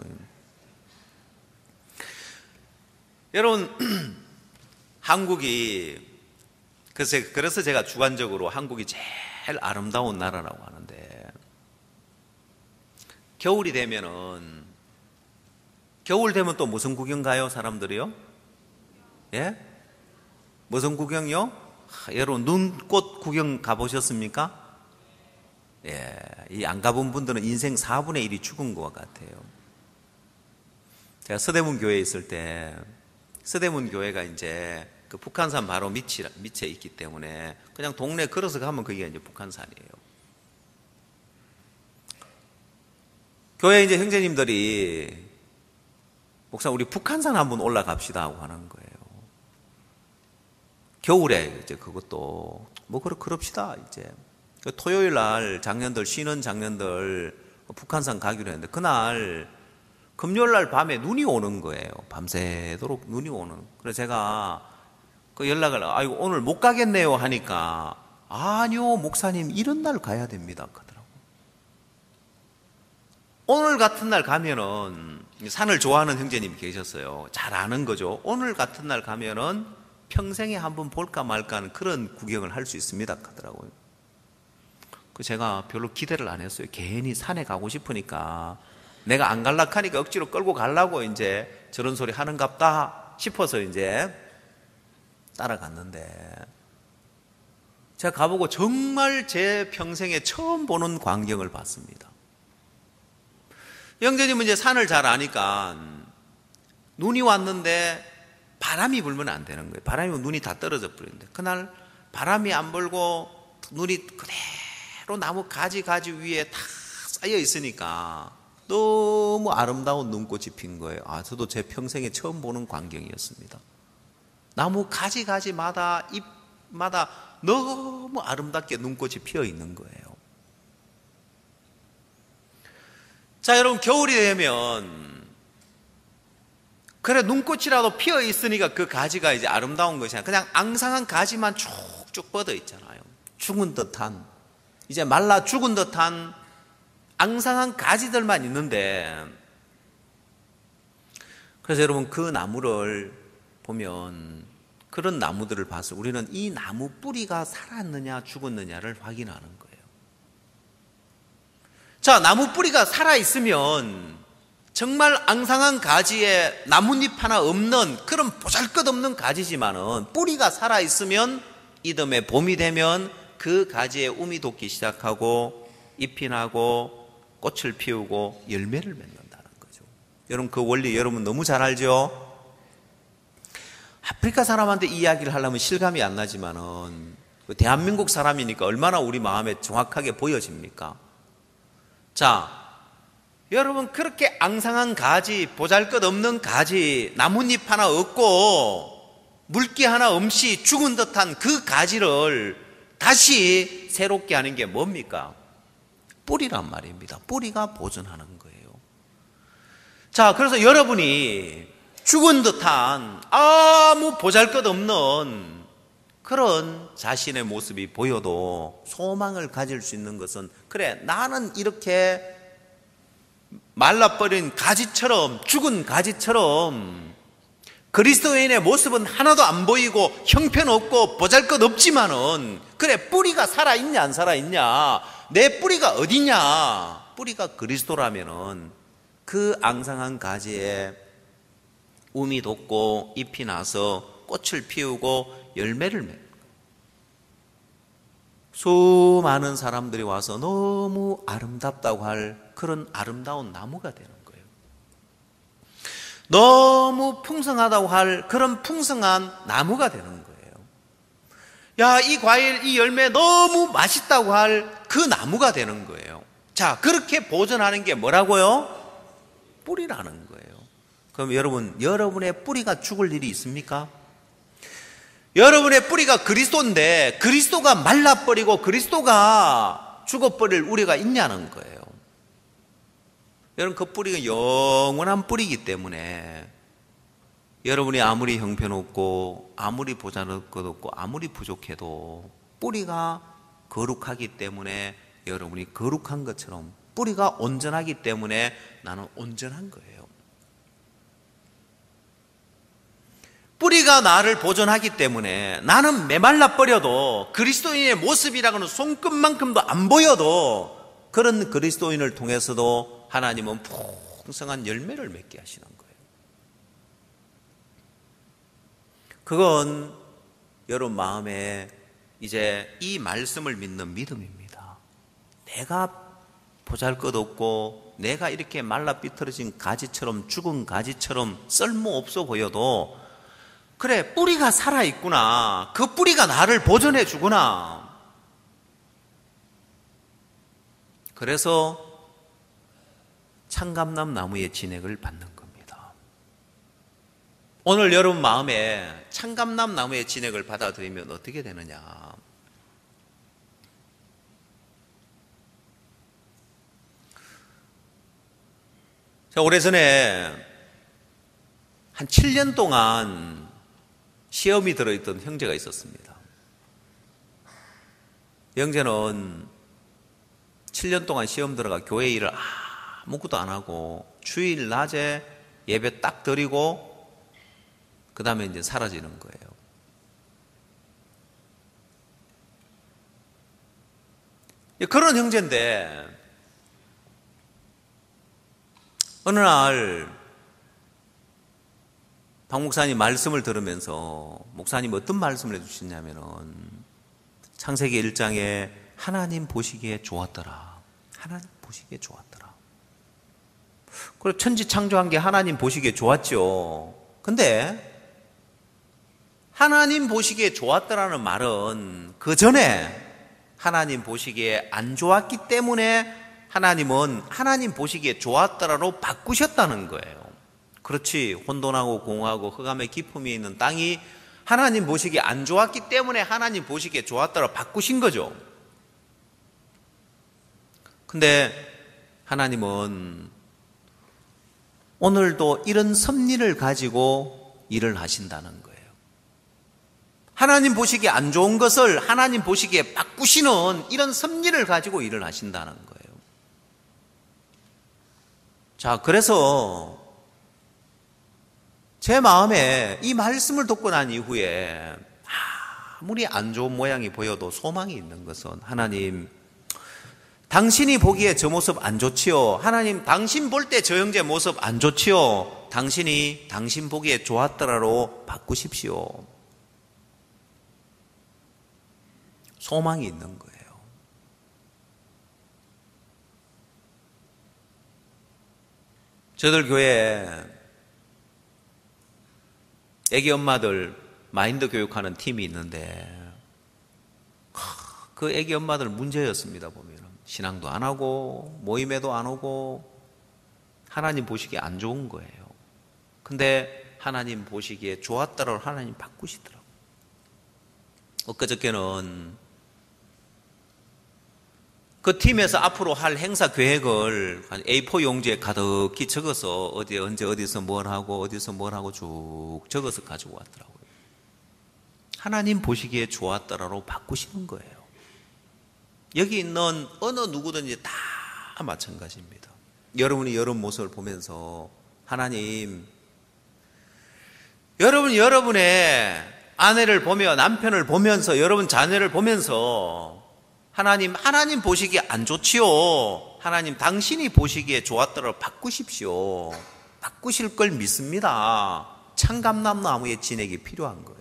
여러분 한국이 그래서 제가 주관적으로 한국이 제일 아름다운 나라라고 하는데 겨울이 되면은 겨울 되면 또 무슨 구경 가요 사람들이요? 예? 무슨 구경요? 여러분 눈꽃 구경 가보셨습니까? 예, 이 안 가본 분들은 인생 4분의 1이 죽은 것 같아요. 제가 서대문 교회에 있을 때 서대문 교회가 이제 그 북한산 바로 밑에 있기 때문에 그냥 동네 걸어서 가면 그게 이제 북한산이에요. 교회 이제 형제님들이 목사 우리 북한산 한번 올라갑시다 하고 하는 거예요. 겨울에 이제 그것도 뭐 그럽시다 이제. 토요일 날 장년들 쉬는 장년들 북한산 가기로 했는데 그날 금요일 날 밤에 눈이 오는 거예요. 밤새도록 눈이 오는. 그래서 제가 그 연락을 아이고 오늘 못 가겠네요 하니까 아니요 목사님 이런 날 가야 됩니다 하더라고. 오늘 같은 날 가면은 산을 좋아하는 형제님이 계셨어요. 잘 아는 거죠. 오늘 같은 날 가면은 평생에 한번 볼까 말까 하는 그런 구경을 할 수 있습니다 하더라고요. 그 제가 별로 기대를 안 했어요. 괜히 산에 가고 싶으니까 내가 안 갈락하니까 억지로 끌고 가려고 이제 저런 소리 하는갑다 싶어서 이제 따라갔는데 제가 가보고 정말 제 평생에 처음 보는 광경을 봤습니다. 형제님은 이제 산을 잘 아니까 눈이 왔는데 바람이 불면 안 되는 거예요. 바람이 불면 눈이 다 떨어져 버리는데 그날 바람이 안 불고 눈이 그대로 나무 가지 위에 다 쌓여 있으니까 너무 아름다운 눈꽃이 핀 거예요. 저도 제 평생에 처음 보는 광경이었습니다. 나무 가지마다 잎마다 너무 아름답게 눈꽃이 피어 있는 거예요. 자, 여러분 겨울이 되면 그래 눈꽃이라도 피어 있으니까 그 가지가 이제 아름다운 것이 아니라 그냥 앙상한 가지만 쭉쭉 뻗어 있잖아요. 죽은 듯한 이제 말라 죽은 듯한 앙상한 가지들만 있는데 그래서 여러분 그 나무를 보면 그런 나무들을 봐서 우리는 이 나무 뿌리가 살았느냐 죽었느냐를 확인하는 거예요. 자, 나무 뿌리가 살아있으면 정말 앙상한 가지에 나뭇잎 하나 없는 그런 보잘것없는 가지지만은 뿌리가 살아있으면 이듬해 봄이 되면 그 가지에 움이 돋기 시작하고 잎이 나고 꽃을 피우고 열매를 맺는다는 거죠. 여러분 그 원리 여러분 너무 잘 알죠? 아프리카 사람한테 이 이야기를 하려면 실감이 안 나지만은 대한민국 사람이니까 얼마나 우리 마음에 정확하게 보여집니까? 자, 여러분 그렇게 앙상한 가지, 보잘것없는 가지, 나뭇잎 하나 없고 물기 하나 없이 죽은 듯한 그 가지를 다시 새롭게 하는 게 뭡니까? 뿌리란 말입니다. 뿌리가 보존하는 거예요. 자, 그래서 여러분이 죽은 듯한 아무 보잘것없는 그런 자신의 모습이 보여도 소망을 가질 수 있는 것은 그래 나는 이렇게 말라버린 가지처럼 죽은 가지처럼 그리스도인의 모습은 하나도 안 보이고 형편없고 보잘것없지만은 그래 뿌리가 살아있냐 안 살아있냐 내 뿌리가 어디냐 뿌리가 그리스도라면은 그 앙상한 가지에 움이 돋고 잎이 나서 꽃을 피우고 열매를 맺는 거예요. 수많은 사람들이 와서 너무 아름답다고 할 그런 아름다운 나무가 되는 거예요. 너무 풍성하다고 할 그런 풍성한 나무가 되는 거예요. 야, 이 과일, 이 열매 너무 맛있다고 할 그 나무가 되는 거예요. 자, 그렇게 보존하는 게 뭐라고요? 뿌리라는 거예요. 그럼 여러분의 뿌리가 죽을 일이 있습니까? 여러분의 뿌리가 그리스도인데 그리스도가 말라버리고 그리스도가 죽어버릴 우리가 있냐는 거예요. 여러분, 그 뿌리가 영원한 뿌리이기 때문에 여러분이 아무리 형편없고 아무리 보잘것 없고 아무리 부족해도 뿌리가 거룩하기 때문에 여러분이 거룩한 것처럼, 뿌리가 온전하기 때문에 나는 온전한 거예요. 뿌리가 나를 보존하기 때문에 나는 메말라 버려도 그리스도인의 모습이라고는 손끝만큼도 안 보여도 그런 그리스도인을 통해서도 하나님은 풍성한 열매를 맺게 하시는 거예요. 그건 여러분 마음에 이제 이 말씀을 믿는 믿음입니다. 내가 보잘것없고 내가 이렇게 말라 삐뚤어진 가지처럼, 죽은 가지처럼 쓸모없어 보여도 그래, 뿌리가 살아있구나. 그 뿌리가 나를 보존해 주구나. 그래서 참감람 나무의 진액을 받는 겁니다. 오늘 여러분 마음에 참감람 나무의 진액을 받아들이면 어떻게 되느냐? 자, 오래전에 한 7년 동안 시험이 들어있던 형제가 있었습니다. 형제는 7년 동안 시험 들어가 교회 일을 아무것도 안 하고 주일 낮에 예배 딱 드리고 그 다음에 이제 사라지는 거예요. 그런 형제인데 어느 날 박 목사님 말씀을 들으면서 목사님 어떤 말씀을 해주셨냐면은 창세기 1장에 하나님 보시기에 좋았더라. 하나님 보시기에 좋았더라. 그리고 천지 창조한 게 하나님 보시기에 좋았죠. 근데 하나님 보시기에 좋았더라는 말은 그 전에 하나님 보시기에 안 좋았기 때문에 하나님은 하나님 보시기에 좋았더라로 바꾸셨다는 거예요. 그렇지, 혼돈하고 공허하고 흑암의 기품이 있는 땅이 하나님 보시기에 안 좋았기 때문에 하나님 보시기에 좋았더라 바꾸신 거죠. 근데 하나님은 오늘도 이런 섭리를 가지고 일을 하신다는 거예요. 하나님 보시기에 안 좋은 것을 하나님 보시기에 바꾸시는 이런 섭리를 가지고 일을 하신다는 거예요. 자, 그래서 제 마음에 이 말씀을 듣고 난 이후에 아무리 안 좋은 모양이 보여도 소망이 있는 것은 하나님, 당신이 보기에 저 모습 안 좋지요. 하나님, 당신 볼 때 저 형제 모습 안 좋지요. 당신이 당신 보기에 좋았더라로 바꾸십시오. 소망이 있는 거예요. 저들 교회에 애기 엄마들 마인드 교육하는 팀이 있는데 그 애기 엄마들 문제였습니다. 보면 신앙도 안 하고 모임에도 안 오고 하나님 보시기에 안 좋은 거예요. 근데 하나님 보시기에 좋았더라고 하나님 바꾸시더라고요. 엊그저께는 그 팀에서 앞으로 할 행사 계획을 한 A4 용지에 가득히 적어서 언제 어디서 뭘 하고 쭉 적어서 가지고 왔더라고요. 하나님 보시기에 좋았더라로 바꾸시는 거예요. 여기 있는 어느 누구든지 다 마찬가지입니다. 여러분이 여러분 모습을 보면서 하나님, 여러분의 아내를 보며 남편을 보면서 여러분 자녀를 보면서 하나님 보시기에 안 좋지요. 하나님 당신이 보시기에 좋았더라도 바꾸십시오. 바꾸실 걸 믿습니다. 참감람나무의 진액이 필요한 거예요.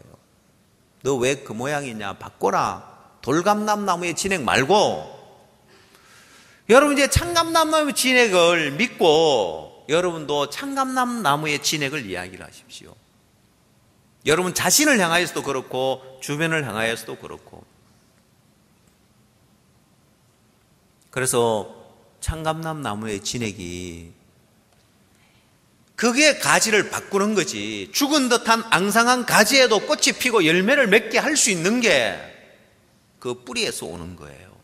너 왜 그 모양이냐? 바꿔라. 돌감람나무의 진액 말고. 여러분 이제 참감람나무의 진액을 믿고 여러분도 참감람나무의 진액을 이야기를 하십시오. 여러분 자신을 향하여서도 그렇고 주변을 향하여서도 그렇고. 그래서 참감람나무의 진액이 그게 가지를 바꾸는 거지. 죽은 듯한 앙상한 가지에도 꽃이 피고 열매를 맺게 할 수 있는 게 그 뿌리에서 오는 거예요.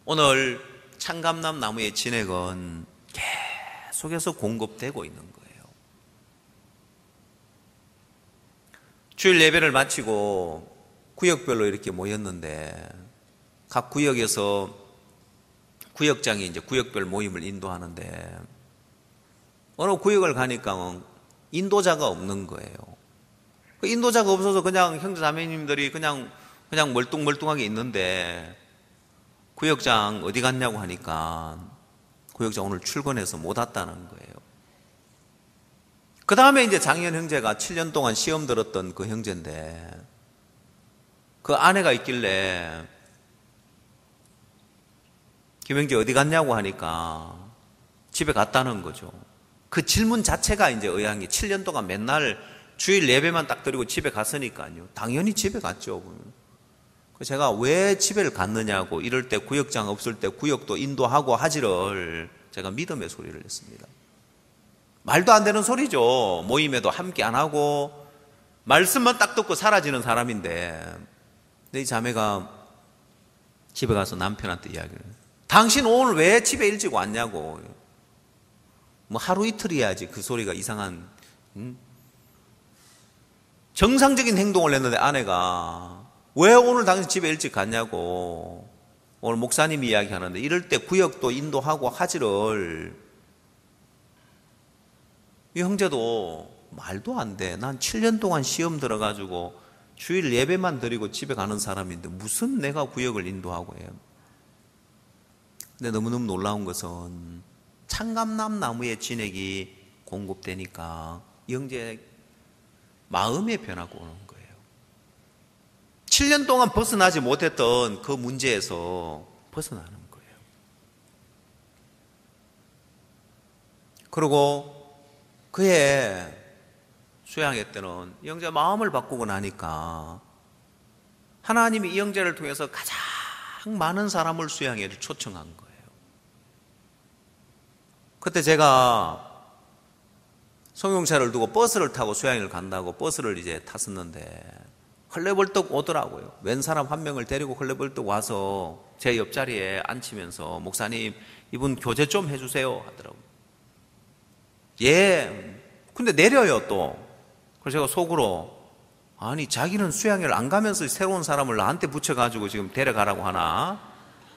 오늘 참감람나무의 진액은 계속해서 공급되고 있는 거예요. 주일 예배를 마치고 구역별로 이렇게 모였는데 각 구역에서 구역장이 이제 구역별 모임을 인도하는데 어느 구역을 가니까 인도자가 없는 거예요. 그 인도자가 없어서 그냥 형제 자매님들이 그냥 멀뚱멀뚱하게 있는데 구역장 어디 갔냐고 하니까 구역장 오늘 출근해서 못 왔다는 거예요. 그 다음에 이제 장현 형제가 7년 동안 시험 들었던 그 형제인데 그 아내가 있길래 김형제 어디 갔냐고 하니까 집에 갔다는 거죠. 그 질문 자체가 이제 의향이 7년 동안 맨날 주일 예배만 딱 드리고 집에 갔으니까요. 당연히 집에 갔죠. 제가 왜 집에를 갔느냐고 이럴 때 구역장 없을 때 구역도 인도하고 하지를 제가 믿음의 소리를 했습니다. 말도 안 되는 소리죠. 모임에도 함께 안 하고 말씀만 딱 듣고 사라지는 사람인데 근데 이 자매가 집에 가서 남편한테 이야기를 해요. 당신 오늘 왜 집에 일찍 왔냐고. 뭐 하루 이틀이야지 그 소리가 이상한 정상적인 행동을 했는데 아내가 왜 오늘 당신 집에 일찍 갔냐고. 오늘 목사님이 이야기하는데 이럴 때 구역도 인도하고 하지를 이 형제도 말도 안 돼. 난 7년 동안 시험 들어가지고 주일 예배만 드리고 집에 가는 사람인데 무슨 내가 구역을 인도하고 해요. 근데 너무너무 놀라운 것은 참감람나무의 진액이 공급되니까 이 형제 마음의 변화가 오는 거예요. 7년 동안 벗어나지 못했던 그 문제에서 벗어나는 거예요. 그리고 그의 수양회 때는 이 형제가 마음을 바꾸고 나니까 하나님이 이 형제를 통해서 가장 많은 사람을 수양회를 초청한 거예요. 그때 제가 성용차를 두고 버스를 타고 수양회를 간다고 버스를 이제 탔었는데 헐레벌떡 오더라고요. 웬 사람 한 명을 데리고 헐레벌떡 와서 제 옆자리에 앉히면서 목사님 이분 교제 좀 해주세요 하더라고요. 예. 근데 내려요 또. 그래서 제가 속으로 아니 자기는 수양회를 안 가면서 새로운 사람을 나한테 붙여가지고 지금 데려가라고 하나.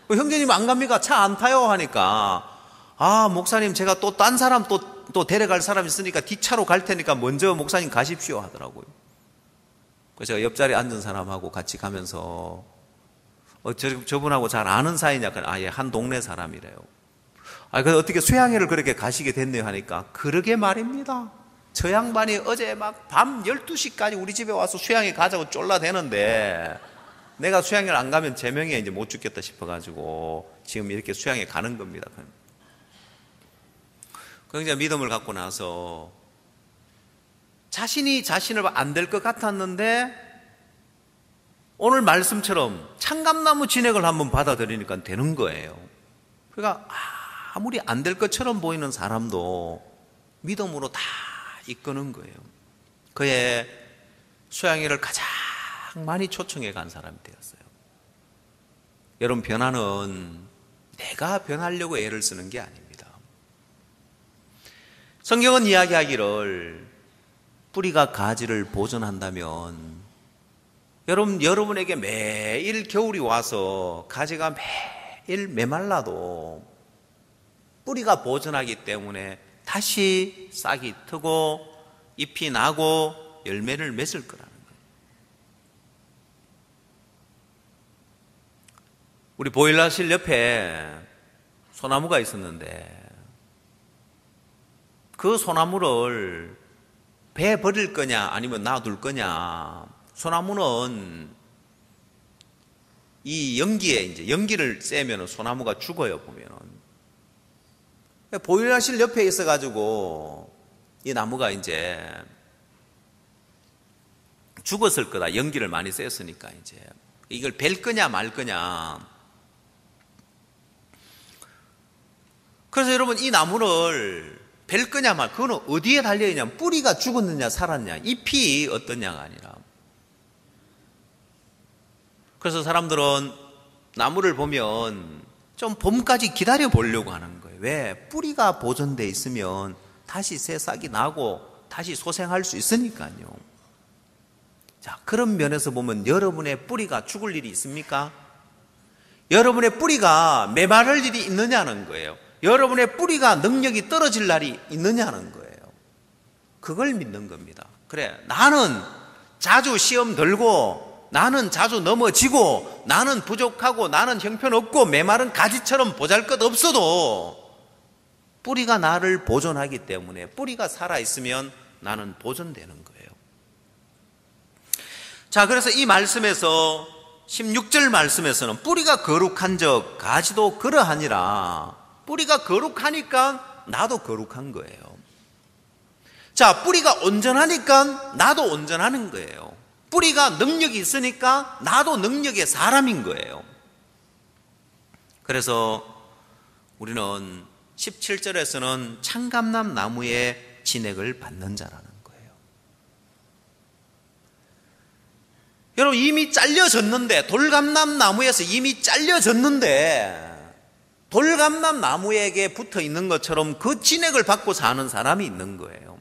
형제님 안 갑니까? 차 안 타요 하니까 아 목사님 제가 또 딴 사람 또 데려갈 사람 있으니까 뒷차로 갈 테니까 먼저 목사님 가십시오 하더라고요. 그래서 제가 옆자리에 앉은 사람하고 같이 가면서 저분하고 잘 아는 사이냐? 예, 한 동네 사람이래요. 그래서 어떻게 수양회를 그렇게 가시게 됐네요 하니까 그러게 말입니다. 저 양반이 어제 막 밤 12시까지 우리 집에 와서 수양회 가자고 쫄라대는데 내가 수양회를 안 가면 제 명예 이제 못 죽겠다 싶어가지고 지금 이렇게 수양회 가는 겁니다. 그러니까 믿음을 갖고 나서 자신이 자신을 안 될 것 같았는데 오늘 말씀처럼 참감나무 진액을 한번 받아들이니까 되는 거예요. 그러니까 아무리 안 될 것처럼 보이는 사람도 믿음으로 다 이끄는 거예요. 그의 수양회를 가장 많이 초청해 간 사람이 되었어요. 여러분 변화는 내가 변하려고 애를 쓰는 게 아닙니다. 성경은 이야기하기를 뿌리가 가지를 보존한다면 여러분에게 매일 겨울이 와서 가지가 매일 메말라도 뿌리가 보존하기 때문에 다시 싹이 트고 잎이 나고 열매를 맺을 거라는 거예요. 우리 보일러실 옆에 소나무가 있었는데 그 소나무를 배 버릴 거냐 아니면 놔둘 거냐. 소나무는 이 연기에 이제 연기를 쐬면 소나무가 죽어요, 보면은. 보일러실 옆에 있어가지고 이 나무가 이제 죽었을 거다. 연기를 많이 쐈으니까 이제 이걸 벨 거냐 말 거냐. 그래서 여러분 이 나무를 벨 거냐 말, 그거는 어디에 달려있냐, 뿌리가 죽었느냐 살았냐, 잎이 어떠냐가 아니라. 그래서 사람들은 나무를 보면 좀 봄까지 기다려 보려고 하는 거예요. 왜? 뿌리가 보존되어 있으면 다시 새 싹이 나고 다시 소생할 수 있으니까요. 자, 그런 면에서 보면 여러분의 뿌리가 죽을 일이 있습니까? 여러분의 뿌리가 메마를 일이 있느냐는 거예요. 여러분의 뿌리가 능력이 떨어질 날이 있느냐는 거예요. 그걸 믿는 겁니다. 그래, 나는 자주 시험 들고, 나는 자주 넘어지고, 나는 부족하고, 나는 형편없고, 메마른 가지처럼 보잘것없어도 뿌리가 나를 보존하기 때문에, 뿌리가 살아있으면 나는 보존되는 거예요. 자, 그래서 이 말씀에서 16절 말씀에서는 뿌리가 거룩한 적 가지도 그러하니라. 뿌리가 거룩하니까 나도 거룩한 거예요. 자, 뿌리가 온전하니까 나도 온전하는 거예요. 뿌리가 능력이 있으니까 나도 능력의 사람인 거예요. 그래서 우리는 17절에서는 창감람 나무의 진액을 받는 자라는 거예요. 여러분, 이미 잘려졌는데, 돌감람 나무에서 이미 잘려졌는데 돌감람 나무에게 붙어 있는 것처럼 그 진액을 받고 사는 사람이 있는 거예요.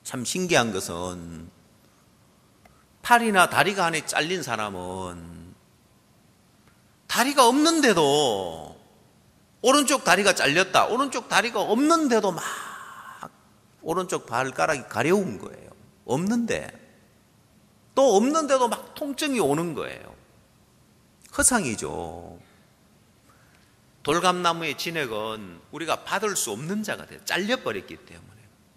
참 신기한 것은 팔이나 다리가 안에 잘린 사람은 다리가 없는데도, 오른쪽 다리가 잘렸다, 오른쪽 다리가 없는데도 막 오른쪽 발가락이 가려운 거예요. 없는데, 또 없는데도 막 통증이 오는 거예요. 허상이죠. 돌감나무의 진액은 우리가 받을 수 없는 자가 돼요. 잘려버렸기 때문에.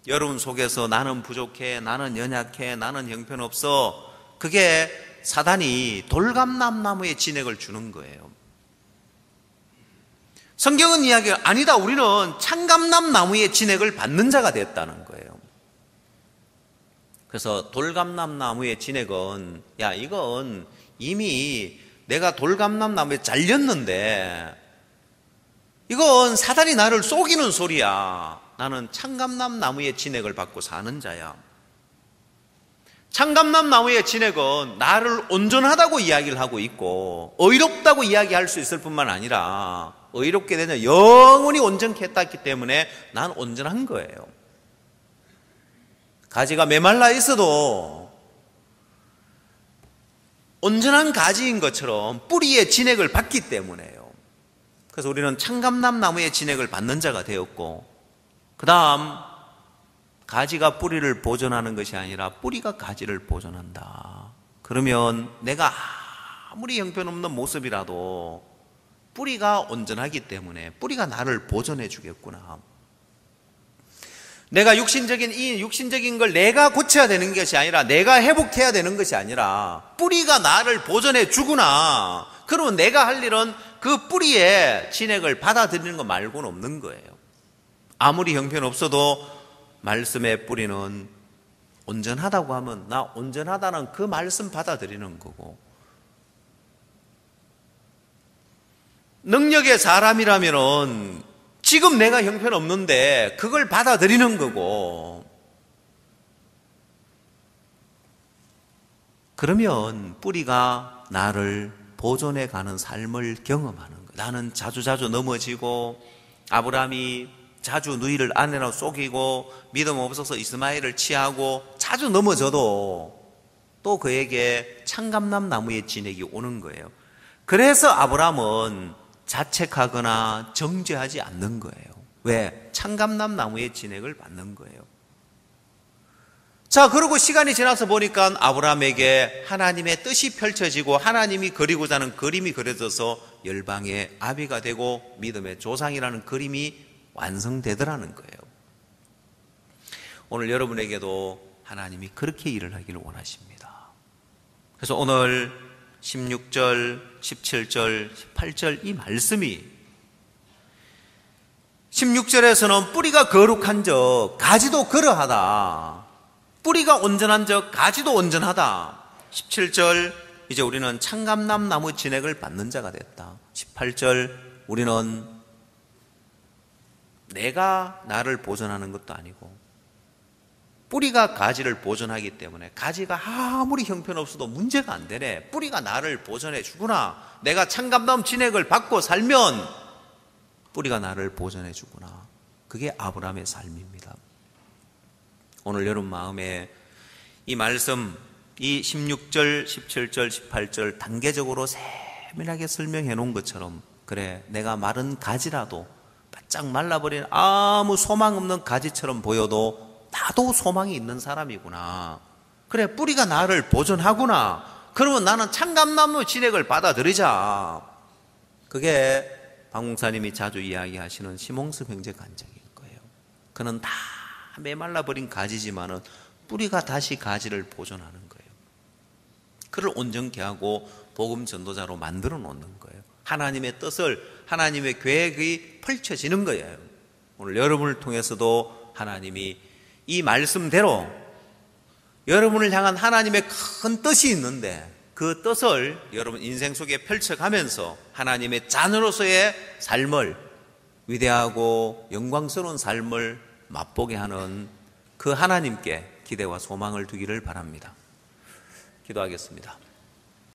여러분 속에서 나는 부족해, 나는 연약해, 나는 형편없어, 그게 사단이 돌감나무의 진액을 주는 거예요. 성경은 이야기가 아니다, 우리는 창감나무의 진액을 받는 자가 됐다는 거예요. 그래서 돌감나무의 진액은, 야, 이건 이미 내가 돌감나무에 잘렸는데 이건 사단이 나를 속이는 소리야. 나는 창감나무의 진액을 받고 사는 자야. 창감나무의 진액은 나를 온전하다고 이야기를 하고 있고 의롭다고 이야기할 수 있을 뿐만 아니라, 의롭게 되냐, 영원히 온전케 했기 때문에 난 온전한 거예요. 가지가 메말라 있어도 온전한 가지인 것처럼 뿌리의 진액을 받기 때문에요. 그래서 우리는 창감나무의 진액을 받는 자가 되었고, 그 다음 가지가 뿌리를 보존하는 것이 아니라 뿌리가 가지를 보존한다. 그러면 내가 아무리 형편없는 모습이라도 뿌리가 온전하기 때문에 뿌리가 나를 보존해 주겠구나. 내가 이 육신적인 걸 내가 고쳐야 되는 것이 아니라, 내가 회복해야 되는 것이 아니라 뿌리가 나를 보존해 주구나. 그러면 내가 할 일은 그 뿌리의 진액을 받아들이는 것 말고는 없는 거예요. 아무리 형편없어도 말씀의 뿌리는 온전하다고 하면 나 온전하다는 그 말씀 받아들이는 거고, 능력의 사람이라면은 지금 내가 형편없는데 그걸 받아들이는 거고, 그러면 뿌리가 나를 보존해 가는 삶을 경험하는 거예요. 나는 자주자주 넘어지고, 아브라함이 자주 누이를 아내로 속이고 믿음 없어서 이스마엘을 취하고 자주 넘어져도 또 그에게 창감람 나무의 진액이 오는 거예요. 그래서 아브라함은 자책하거나 정죄하지 않는 거예요. 왜? 창감람 나무의 진액을 받는 거예요. 자, 그리고 시간이 지나서 보니까 아브라함에게 하나님의 뜻이 펼쳐지고 하나님이 그리고자 하는 그림이 그려져서 열방의 아비가 되고 믿음의 조상이라는 그림이 완성되더라는 거예요. 오늘 여러분에게도 하나님이 그렇게 일을 하기를 원하십니다. 그래서 오늘 16절, 17절, 18절 이 말씀이 16절에서는 뿌리가 거룩한 적, 가지도 그러하다. 뿌리가 온전한 적, 가지도 온전하다. 17절, 이제 우리는 창감남 나무 진액을 받는 자가 됐다. 18절, 우리는 내가 나를 보존하는 것도 아니고 뿌리가 가지를 보존하기 때문에 가지가 아무리 형편없어도 문제가 안 되네. 뿌리가 나를 보존해 주구나. 내가 창감남 진액을 받고 살면 뿌리가 나를 보존해 주구나. 그게 아브라함의 삶입니다. 오늘 여러분 마음에 이 말씀, 이 16절, 17절, 18절 단계적으로 세밀하게 설명해 놓은 것처럼, 그래, 내가 마른 가지라도 바짝 말라버린 아무 소망 없는 가지처럼 보여도 나도 소망이 있는 사람이구나. 그래, 뿌리가 나를 보존하구나. 그러면 나는 창감나무 진액을 받아들이자. 그게 박 목사님이 자주 이야기하시는 심홍섭 형제 간증일 거예요. 그는 다 메말라버린 가지지만은 뿌리가 다시 가지를 보존하는 거예요. 그를 온전케 하고 복음 전도자로 만들어 놓는 거예요. 하나님의 뜻을, 하나님의 계획이 펼쳐지는 거예요. 오늘 여러분을 통해서도 하나님이 이 말씀대로 여러분을 향한 하나님의 큰 뜻이 있는데 그 뜻을 여러분 인생 속에 펼쳐가면서 하나님의 자녀로서의 삶을, 위대하고 영광스러운 삶을 맛보게 하는 그 하나님께 기대와 소망을 두기를 바랍니다. 기도하겠습니다.